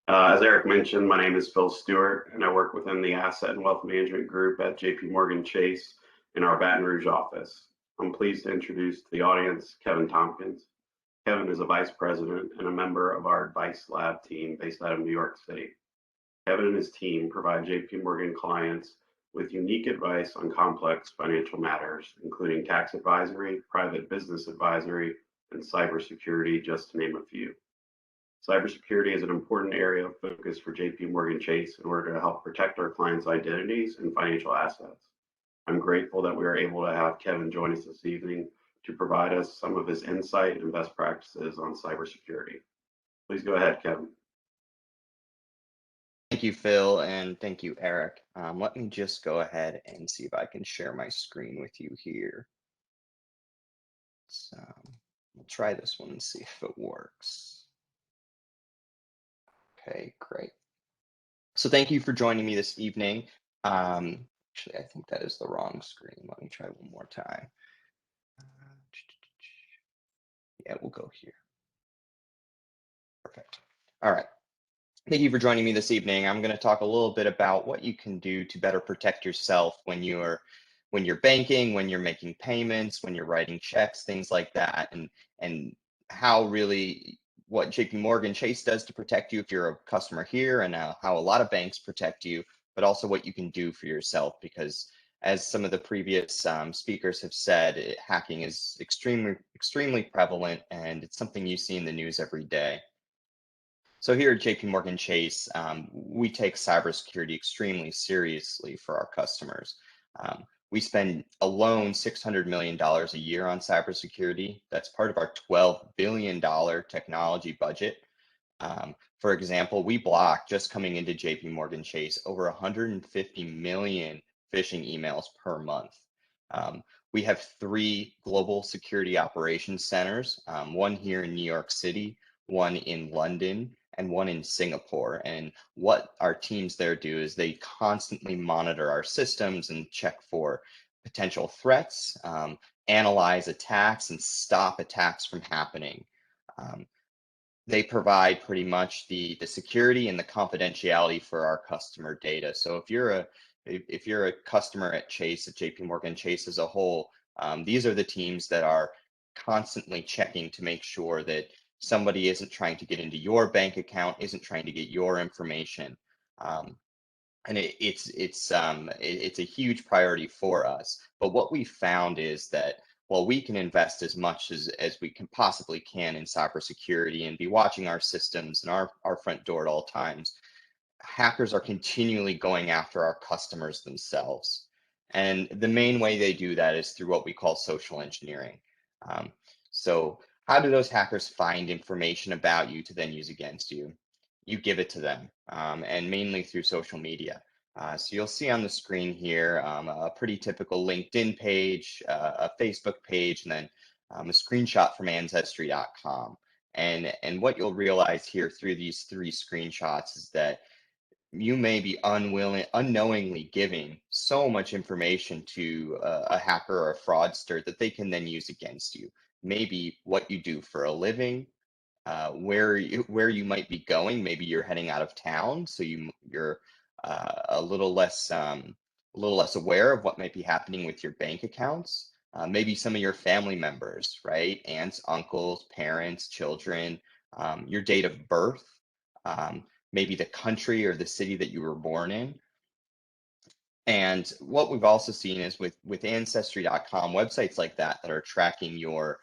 As Eric mentioned, my name is Phil Stuart, and I work within the Asset and Wealth Management Group at JPMorgan Chase in our Baton Rouge office. I'm pleased to introduce to the audience Kevin Tompkins. Kevin is a vice president and a member of our advice lab team based out of New York City. Kevin and his team provide JPMorgan clients with unique advice on complex financial matters, including tax advisory, private business advisory, and cybersecurity, just to name a few. Cybersecurity is an important area of focus for JPMorgan Chase in order to help protect our clients' identities and financial assets. I'm grateful that we are able to have Kevin join us this evening to provide us some of his insight and best practices on cybersecurity. Please go ahead, Kevin. Thank you, Phil, and thank you, Eric. Let me just go ahead and see if I can share my screen with you here. So we'll try this one and see if it works. Okay, great. So thank you for joining me this evening. Actually, I think that is the wrong screen. Let me try one more time. Yeah, we'll go here. Perfect. All right. Thank you for joining me this evening. I'm going to talk a little bit about what you can do to better protect yourself when you're banking, when you're making payments, when you're writing checks, things like that, and how really what JPMorgan Chase does to protect you if you're a customer here, and how a lot of banks protect you, but also what you can do for yourself, because as some of the previous speakers have said, hacking is extremely prevalent, and it's something you see in the news every day. So here at JPMorgan Chase, we take cybersecurity extremely seriously for our customers. We spend alone $600 million a year on cybersecurity. That's part of our $12 billion technology budget. For example, we block, just coming into JPMorgan Chase, over 150 million phishing emails per month. We have 3 global security operations centers, one here in New York City, one in London, and one in Singapore. And what our teams there do is they constantly monitor our systems and check for potential threats, analyze attacks, and stop attacks from happening. They provide pretty much the security and the confidentiality for our customer data. So if you're a customer at Chase, at JPMorgan Chase as a whole, these are the teams that are constantly checking to make sure that somebody isn't trying to get into your bank account, isn't trying to get your information. And it's a huge priority for us. But what we found is that while we can invest as much as we can possibly can in cybersecurity and be watching our systems and our front door at all times, hackers are continually going after our customers themselves. And the main way they do that is through what we call social engineering. So how do those hackers find information about you to then use against you? You give it to them, and mainly through social media. So you'll see on the screen here a pretty typical LinkedIn page, a Facebook page, and then a screenshot from ancestry.com. And what you'll realize here through these 3 screenshots is that you may be unknowingly giving so much information to a hacker or a fraudster that they can then use against you. Maybe what you do for a living, where you might be going. Maybe you're heading out of town, so you're a little less aware of what might be happening with your bank accounts. Maybe some of your family members, right? Aunts, uncles, parents, children, your date of birth, maybe the country or the city that you were born in. And what we've also seen is with Ancestry.com, websites like that are tracking your,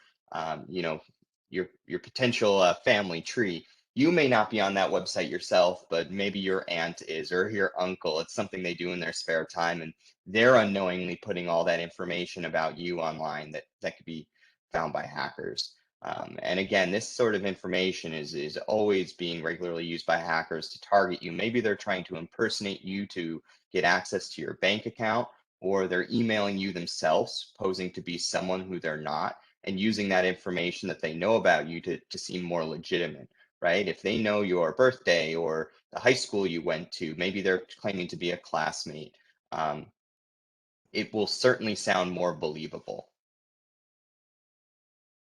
your potential family tree. You may not be on that website yourself, but maybe your aunt is, or your uncle. It's something they do in their spare time, and they're unknowingly putting all that information about you online that could be found by hackers. And again, this sort of information is always being regularly used by hackers to target you. Maybe they're trying to impersonate you to get access to your bank account, or they're emailing you themselves, posing to be someone who they're not, and using that information that they know about you to seem more legitimate, right? If they know your birthday or the high school you went to, maybe they're claiming to be a classmate, it will certainly sound more believable.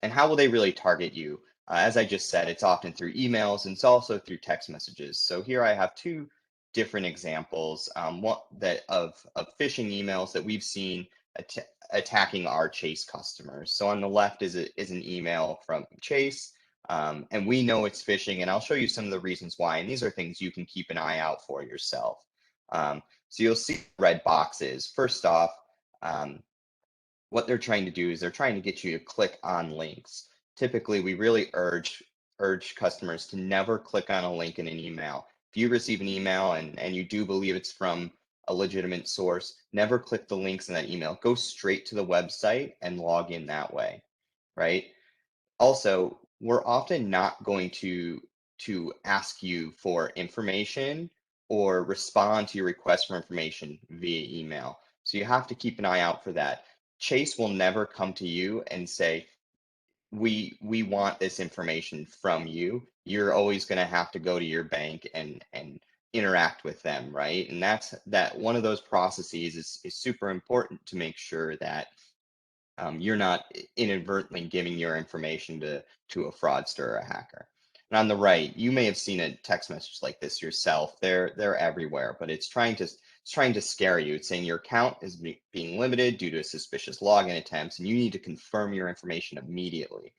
And how will they really target you? As I just said, it's often through emails, and it's also through text messages. So here I have 2 different examples of phishing emails that we've seen attacking our Chase customers. So on the left is an email from Chase, and we know it's phishing, and I'll show you some of the reasons why. And these are things you can keep an eye out for yourself. So you'll see red boxes. First off, what they're trying to do is they're trying to get you to click on links. Typically, we really urge customers to never click on a link in an email. If you receive an email and you do believe it's from a legitimate source, never click the links in that email. Go straight to the website and log in that way, right? Also, we're often not going to ask you for information or respond to your request for information via email. So you have to keep an eye out for that. Chase will never come to you and say, we want this information from you. You're always going to have to go to your bank and interact with them, right? And that one of those processes is super important to make sure that You're not inadvertently giving your information to a fraudster or a hacker. And on the right, you may have seen a text message like this yourself. They're everywhere, but it's trying to scare you. It's saying your account is being limited due to suspicious login attempts, and you need to confirm your information immediately.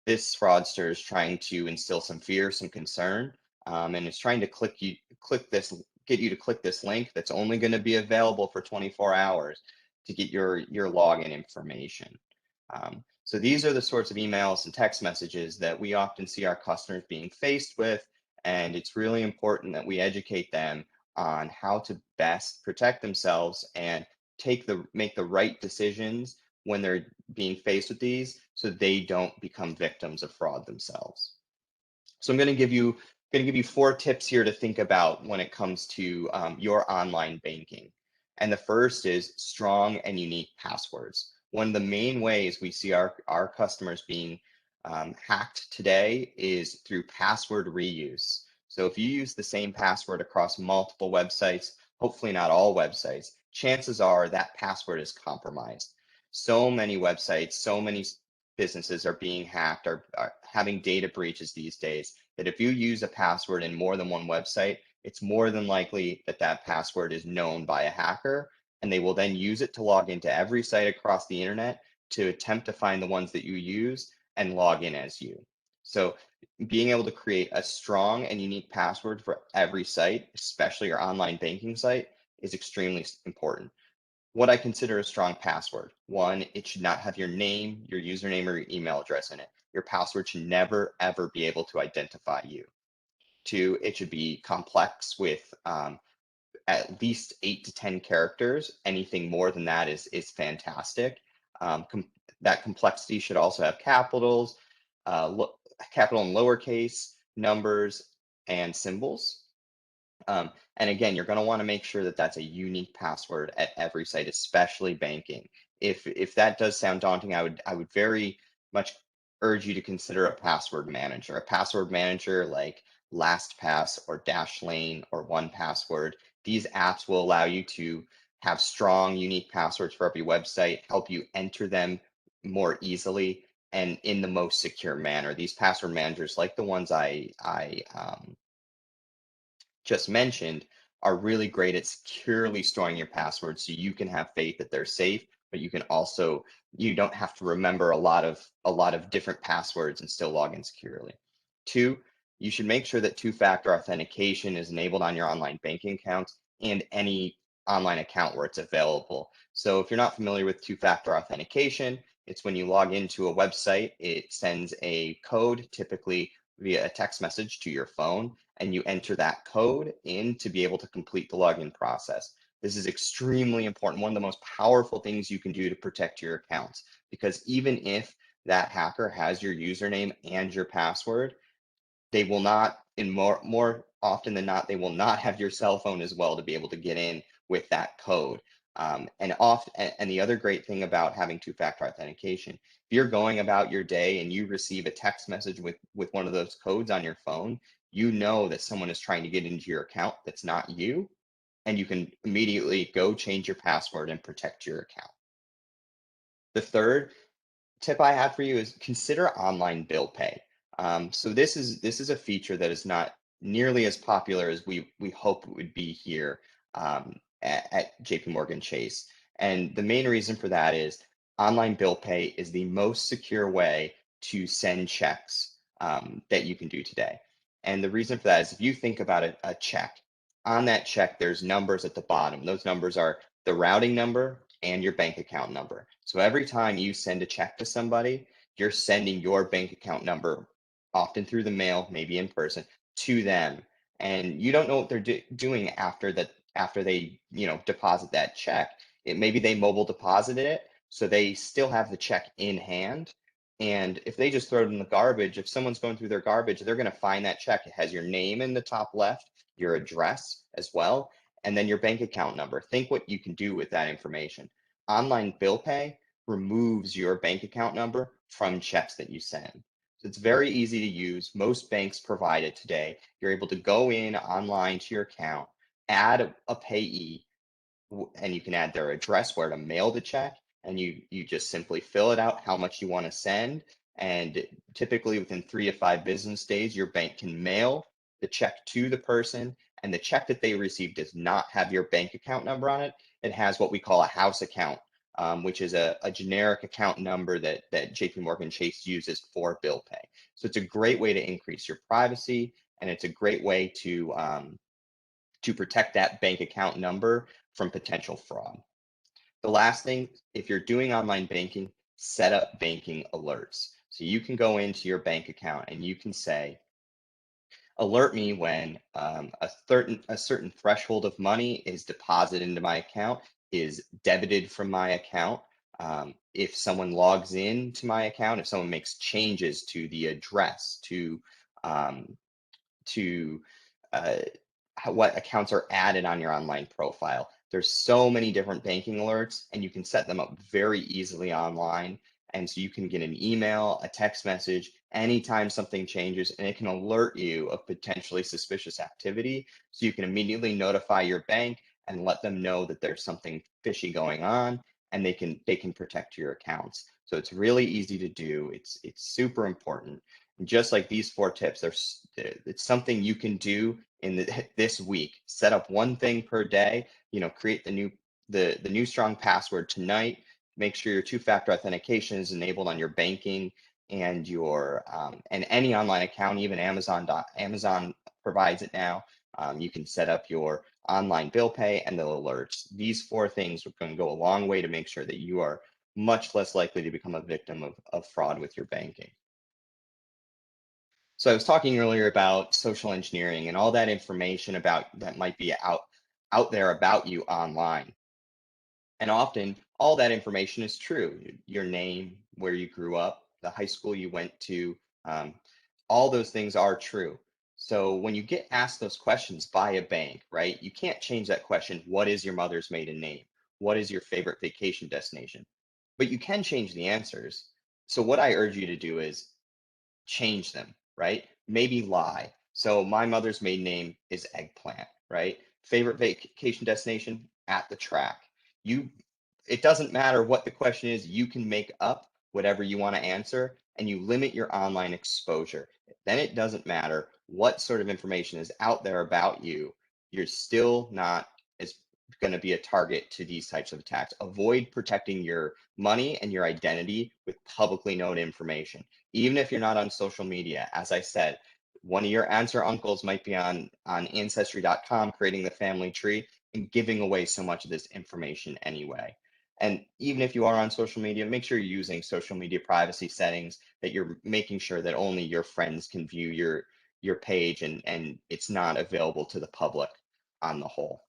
This fraudster is trying to instill some fear, some concern, and it's trying to get you to click this link that's only going to be available for 24 hours to get your login information. So these are the sorts of emails and text messages that we often see our customers being faced with, and it's really important that we educate them on how to best protect themselves and make the right decisions when they're being faced with these, so they don't become victims of fraud themselves. So I'm going to give you 4 tips here to think about when it comes to your online banking. And the first is strong and unique passwords. One of the main ways we see our customers being hacked today is through password reuse. So if you use the same password across multiple websites, hopefully not all websites, chances are that password is compromised. So many websites, so many businesses are being hacked, are having data breaches these days, that if you use a password in more than one website, it's more than likely that that password is known by a hacker, and they will then use it to log into every site across the internet to attempt to find the ones that you use and log in as you. So being able to create a strong and unique password for every site, especially your online banking site, is extremely important. What I consider a strong password: 1, it should not have your name, your username, or your email address in it. Your password should never, ever be able to identify you. 2, it should be complex with at least 8 to 10 characters. Anything more than that is fantastic. That complexity should also have capitals, capital and lowercase, numbers, and symbols. And again, you're going to want to make sure that that's a unique password at every site, especially banking. If that does sound daunting, I would very much urge you to consider a password manager. A password manager like LastPass or Dashlane or 1Password. These apps will allow you to have strong, unique passwords for every website, help you enter them more easily and in the most secure manner. These password managers, like the ones I just mentioned, are really great at securely storing your passwords so you can have faith that they're safe, but you don't have to remember a lot of different passwords and still log in securely. 2, you should make sure that two-factor authentication is enabled on your online banking accounts and any online account where it's available. So if you're not familiar with two-factor authentication, it's when you log into a website, it sends a code, typically via a text message, to your phone, and you enter that code in to be able to complete the login process. This is extremely important, one of the most powerful things you can do to protect your accounts, because even if that hacker has your username and your password, they will not, in more often than not, they will not have your cell phone as well to be able to get in with that code. And the other great thing about having two-factor authentication, if you're going about your day and you receive a text message with one of those codes on your phone, you know that someone is trying to get into your account that's not you, and you can immediately go change your password and protect your account. The third tip I have for you is consider online bill pay. So this is a feature that is not nearly as popular as we hope it would be here at JPMorgan Chase. And the main reason for that is online bill pay is the most secure way to send checks that you can do today. And the reason for that is, if you think about a check, on that check, there's numbers at the bottom. Those numbers are the routing number and your bank account number. So every time you send a check to somebody, you're sending your bank account number, often through the mail, maybe in person, to them. And you don't know what they're doing after they deposit that check. Maybe they mobile deposited it, so they still have the check in hand. And if they just throw it in the garbage, if someone's going through their garbage, they're going to find that check. It has your name in the top left, your address as well, and then your bank account number. Think what you can do with that information. Online bill pay removes your bank account number from checks that you send. So it's very easy to use. Most banks provide it today. You're able to go in online to your account, add a payee, and you can add their address where to mail the check, and you just simply fill it out how much you want to send. And typically within 3 to 5 business days, your bank can mail the check to the person, and the check that they receive does not have your bank account number on it. It has what we call a house account, which is a generic account number that JPMorgan Chase uses for bill pay. So it's a great way to increase your privacy, and it's a great way to protect that bank account number from potential fraud. The last thing, if you're doing online banking, set up banking alerts. So you can go into your bank account and you can say, alert me when a certain threshold of money is deposited into my account, is debited from my account. If someone logs in to my account, if someone makes changes to the address, to what accounts are added on your online profile. There's so many different banking alerts, and you can set them up very easily online. And so you can get an email, a text message, anytime something changes, and it can alert you of potentially suspicious activity. So you can immediately notify your bank and let them know that there's something fishy going on, and they can protect your accounts. So it's really easy to do. It's super important. And just like these 4 tips, it's something you can do in this week. Set up one thing per day. Create the new strong password tonight. Make sure your 2-factor authentication is enabled on your banking and your and any online account. Even Amazon provides it now. You can set up your online bill pay and the alerts. These 4 things are going to go a long way to make sure that you are much less likely to become a victim of fraud with your banking. So I was talking earlier about social engineering and all that information that might be out there about you online. And often all that information is true. Your name, where you grew up, the high school you went to, all those things are true. So when you get asked those questions by a bank, right, you can't change that question. What is your mother's maiden name? What is your favorite vacation destination? But you can change the answers. So what I urge you to do is change them, right? Maybe lie. So my mother's maiden name is Eggplant, right? Favorite vacation destination? At the track. It doesn't matter what the question is, you can make up whatever you want to answer, and you limit your online exposure. Then it doesn't matter what sort of information is out there about you. You're still not as going to be a target to these types of attacks. Avoid protecting your money and your identity with publicly known information. Even if you're not on social media, as I said, one of your aunts or uncles might be on ancestry.com creating the family tree and giving away so much of this information anyway. And even if you are on social media, make sure you're using social media privacy settings, that you're making sure that only your friends can view your page and it's not available to the public on the whole.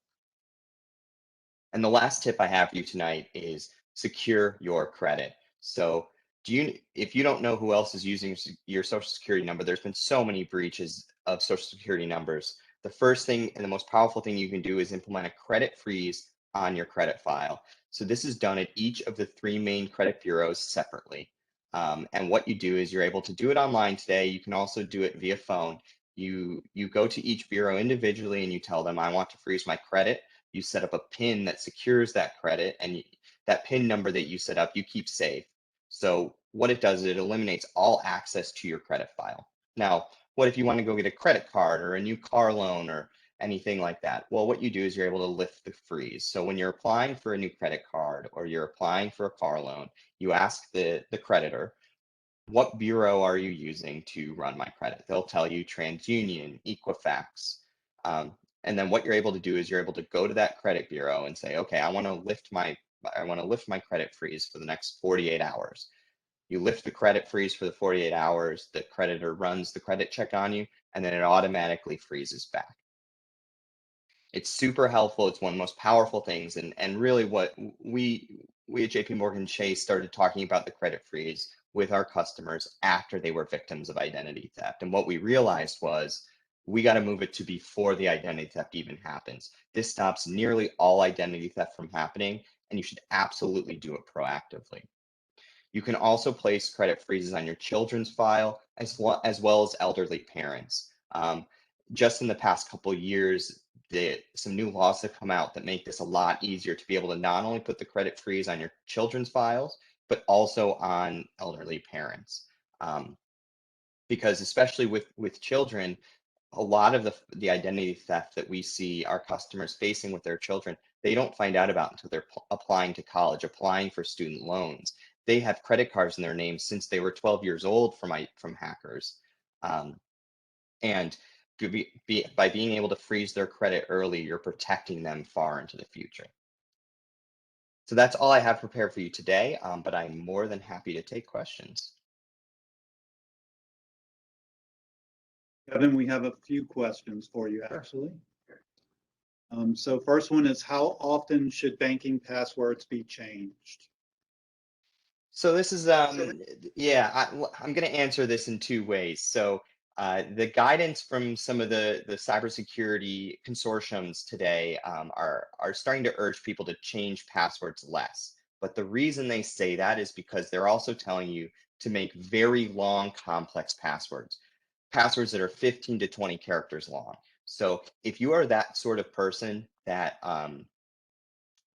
And the last tip I have for you tonight is secure your credit. So if you don't know who else is using your social security number, there's been so many breaches of social security numbers. The first thing and the most powerful thing you can do is implement a credit freeze on your credit file. So this is done at each of the 3 main credit bureaus separately. And what you do is you're able to do it online today. You can also do it via phone. You go to each bureau individually and you tell them, I want to freeze my credit. You set up a PIN that secures that credit, and that PIN number that you set up, you keep safe. So what it does is it eliminates all access to your credit file. Now, what if you want to go get a credit card or a new car loan or anything like that? Well, what you do is you're able to lift the freeze. So when you're applying for a new credit card or you're applying for a car loan, you ask the creditor, what bureau are you using to run my credit? They'll tell you TransUnion, Equifax. And then what you're able to do is you're able to go to that credit bureau and say, okay, I want to lift my credit freeze for the next 48 hours. You lift the credit freeze for the 48 hours, the creditor runs the credit check on you, and then it automatically freezes back. It's super helpful. It's one of the most powerful things. And really what we at JPMorgan Chase started talking about the credit freeze with our customers after they were victims of identity theft. And what we realized was we got to move it to before the identity theft even happens. This stops nearly all identity theft from happening, and you should absolutely do it proactively. You can also place credit freezes on your children's file as well as elderly parents. Just in the past couple of years, some new laws have come out that make this a lot easier to be able to not only put the credit freeze on your children's files, but also on elderly parents. Because especially with children, a lot of the identity theft that we see our customers facing with their children, they don't find out about until they're applying to college, applying for student loans. They have credit cards in their names since they were 12 years old from hackers. And by being able to freeze their credit early, you're protecting them far into the future. So that's all I have prepared for you today, but I'm more than happy to take questions. Kevin, we have a few questions for you, actually. So first one is, how often should banking passwords be changed? So this is, yeah, I'm going to answer this in two ways. So the guidance from some of the cybersecurity consortiums today are starting to urge people to change passwords less. But the reason they say that is because they're also telling you to make very long, complex passwords that are 15 to 20 characters long. So if you are that sort of person that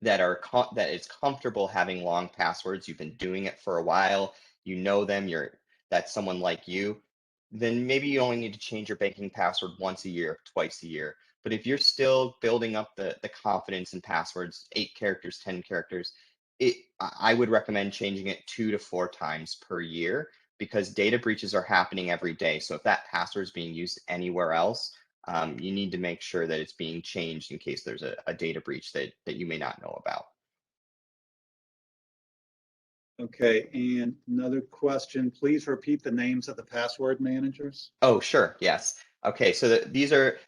that is comfortable having long passwords, you've been doing it for a while, you know them, that's someone like you, then maybe you only need to change your banking password once a year, twice a year. But if you're still building up the confidence in passwords, 8 characters, 10 characters, I would recommend changing it 2 to 4 times per year, because data breaches are happening every day. So if that password is being used anywhere else, you need to make sure that it's being changed in case there's a data breach that you may not know about. Okay, and another question, please repeat the names of the password managers. Oh, sure, yes. Okay, so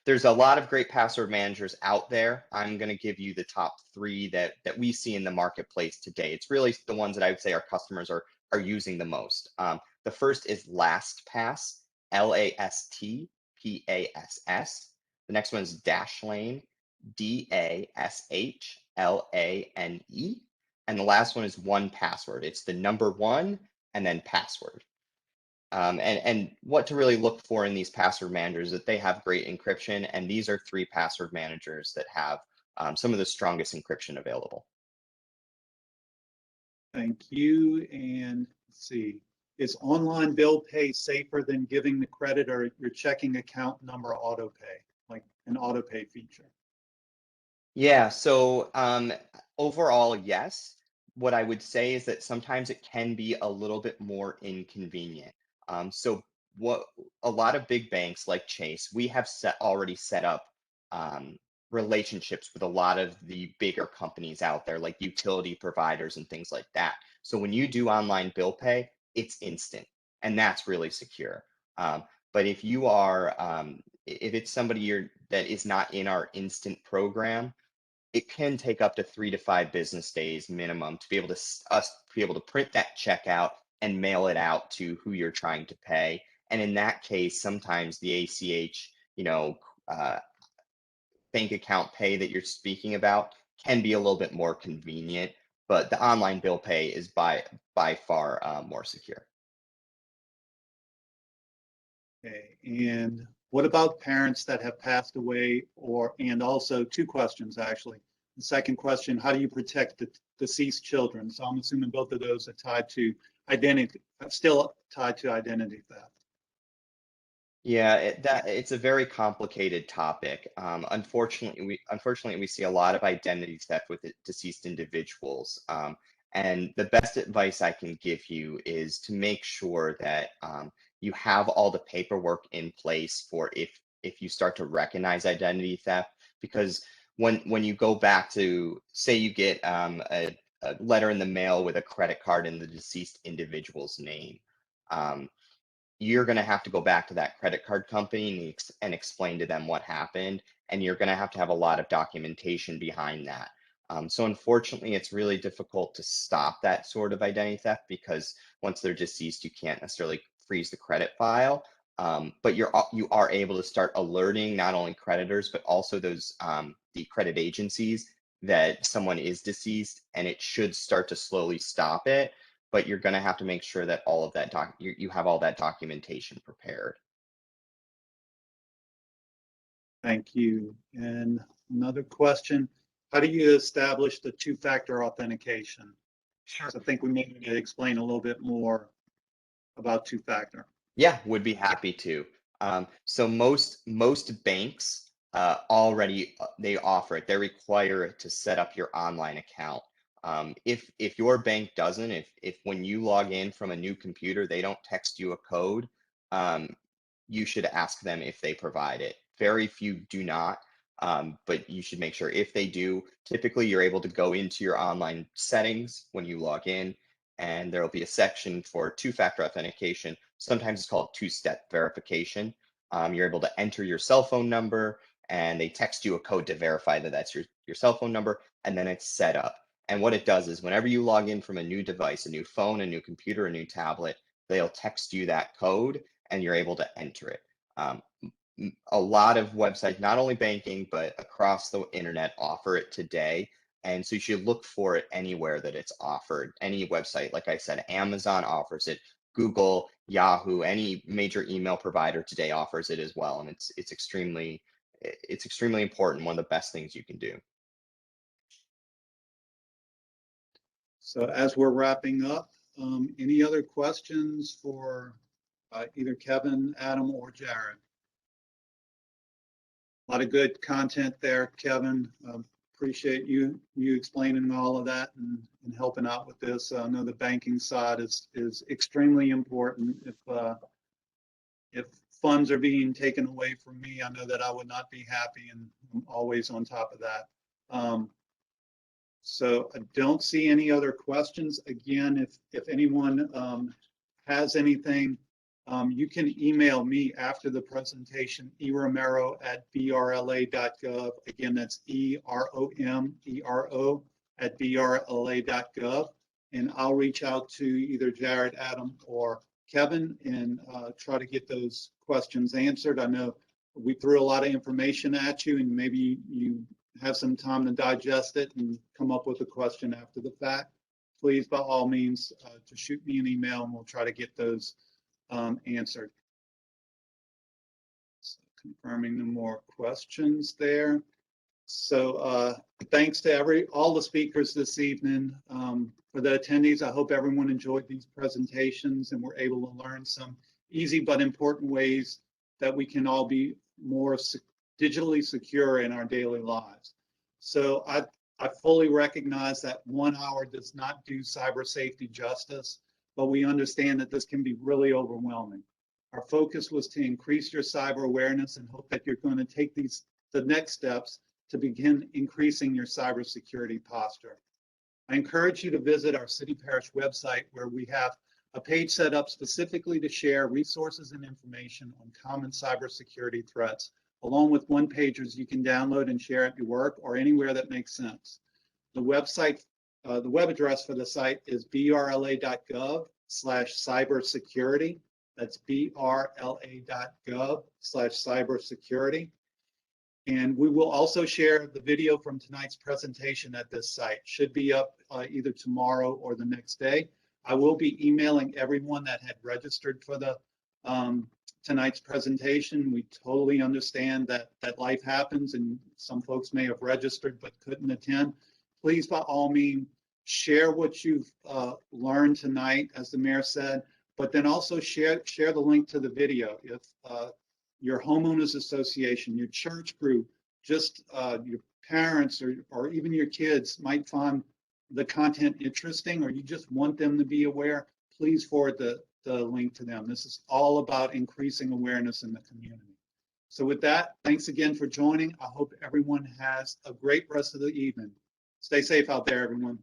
there's a lot of great password managers out there. I'm going to give you the top 3 that we see in the marketplace today. It's really the ones that I would say our customers are using the most. The first is LastPass, LASTPASS. The next one is Dashlane, DASHLANE. And the last one is 1Password. It's the number 1 and then password. And what to really look for in these password managers is that they have great encryption, and these are 3 password managers that have some of the strongest encryption available. Thank you. And let's see, is online bill pay safer than giving the creditor your checking account number auto pay, like an auto pay feature? Yeah, so overall, yes. What I would say is that sometimes it can be a little bit more inconvenient. So what a lot of big banks like Chase, we have already set up relationships with a lot of the bigger companies out there, like utility providers and things like that. So when you do online bill pay, it's instant, and that's really secure. But if you are, if it's somebody that is not in our instant program, it can take up to 3 to 5 business days minimum to be able to print that check out and mail it out to who you're trying to pay. And in that case, sometimes the ACH, bank account pay that you're speaking about can be a little bit more convenient, but the online bill pay is by far more secure. Okay, and what about parents that have passed away, and also 2 questions actually. The second question, how do you protect the deceased children? So I'm assuming both of those are tied to identity, still tied to identity theft. Yeah, it's a very complicated topic. Unfortunately, we see a lot of identity theft with deceased individuals. And the best advice I can give you is to make sure that you have all the paperwork in place for if you start to recognize identity theft. Because when you go back to, say you get a letter in the mail with a credit card in the deceased individual's name, you're going to have to go back to that credit card company and explain to them what happened, and you're going to have a lot of documentation behind that. So unfortunately, it's really difficult to stop that sort of identity theft, because once they're deceased, you can't necessarily freeze the credit file. But you are able to start alerting not only creditors, but also those the credit agencies that someone is deceased, and it should start to slowly stop it. But you're going to have to make sure that all of that you have all that documentation prepared. Thank you. And Another question, how do you establish the two-factor authentication? Sure. So I think we need to explain a little bit more about two-factor. Yeah, would be happy to. So most banks already they offer it. They require it to set up your online account. If your bank doesn't, if when you log in from a new computer, they don't text you a code, you should ask them if they provide it. Very few do not, but you should make sure if they do. Typically, you're able to go into your online settings when you log in, and there will be a section for two-factor authentication. Sometimes it's called two-step verification. You're able to enter your cell phone number, and they text you a code to verify that that's your cell phone number, and then it's set up. And what it does is whenever you log in from a new device, a new phone, a new computer, a new tablet, they'll text you that code, and you're able to enter it. A lot of websites, not only banking, but across the internet, offer it today. And so you should look for it anywhere that it's offered. Any website, like I said, Amazon offers it, Google, Yahoo, any major email provider today offers it as well. And it's extremely important, one of the best things you can do. So as we're wrapping up, any other questions for either Kevin, Adam, or Jared? A lot of good content there, Kevin. Appreciate you explaining all of that and helping out with this. I know the banking side is extremely important. If funds are being taken away from me, I know that I would not be happy, and I'm always on top of that. So I don't see any other questions. Again, if anyone has anything, you can email me after the presentation, eromero@brla.gov. Again, that's EROMERO@brla.gov. And I'll reach out to either Jared, Adam, or Kevin and try to get those questions answered. I know we threw a lot of information at you, and maybe you have some time to digest it and come up with a question after the fact. Please, by all means, to shoot me an email, and we'll try to get those answered. So confirming no more questions there. So thanks to all the speakers this evening. For the attendees, I hope everyone enjoyed these presentations and were able to learn some easy but important ways that we can all be more digitally secure in our daily lives. So I fully recognize that 1 hour does not do cyber safety justice, but we understand that this can be really overwhelming. Our focus was to increase your cyber awareness and hope that you're going to take the next steps to begin increasing your cybersecurity posture. I encourage you to visit our City-Parish website, where we have a page set up specifically to share resources and information on common cybersecurity threats, along with one-pagers you can download and share at your work or anywhere that makes sense. The website, the web address for the site is brla.gov/cybersecurity. That's brla.gov/cybersecurity. And we will also share the video from tonight's presentation at this site. Should be up either tomorrow or the next day. I will be emailing everyone that had registered for the tonight's presentation. We totally understand that life happens, and some folks may have registered but couldn't attend. Please, by all means, share what you've learned tonight, as the mayor said, but then also share the link to the video. If your homeowners association, your church group, just your parents or even your kids might find the content interesting, or you just want them to be aware, please forward the link to them. This is all about increasing awareness in the community. So with that, thanks again for joining. I hope everyone has a great rest of the evening. Stay safe out there, everyone.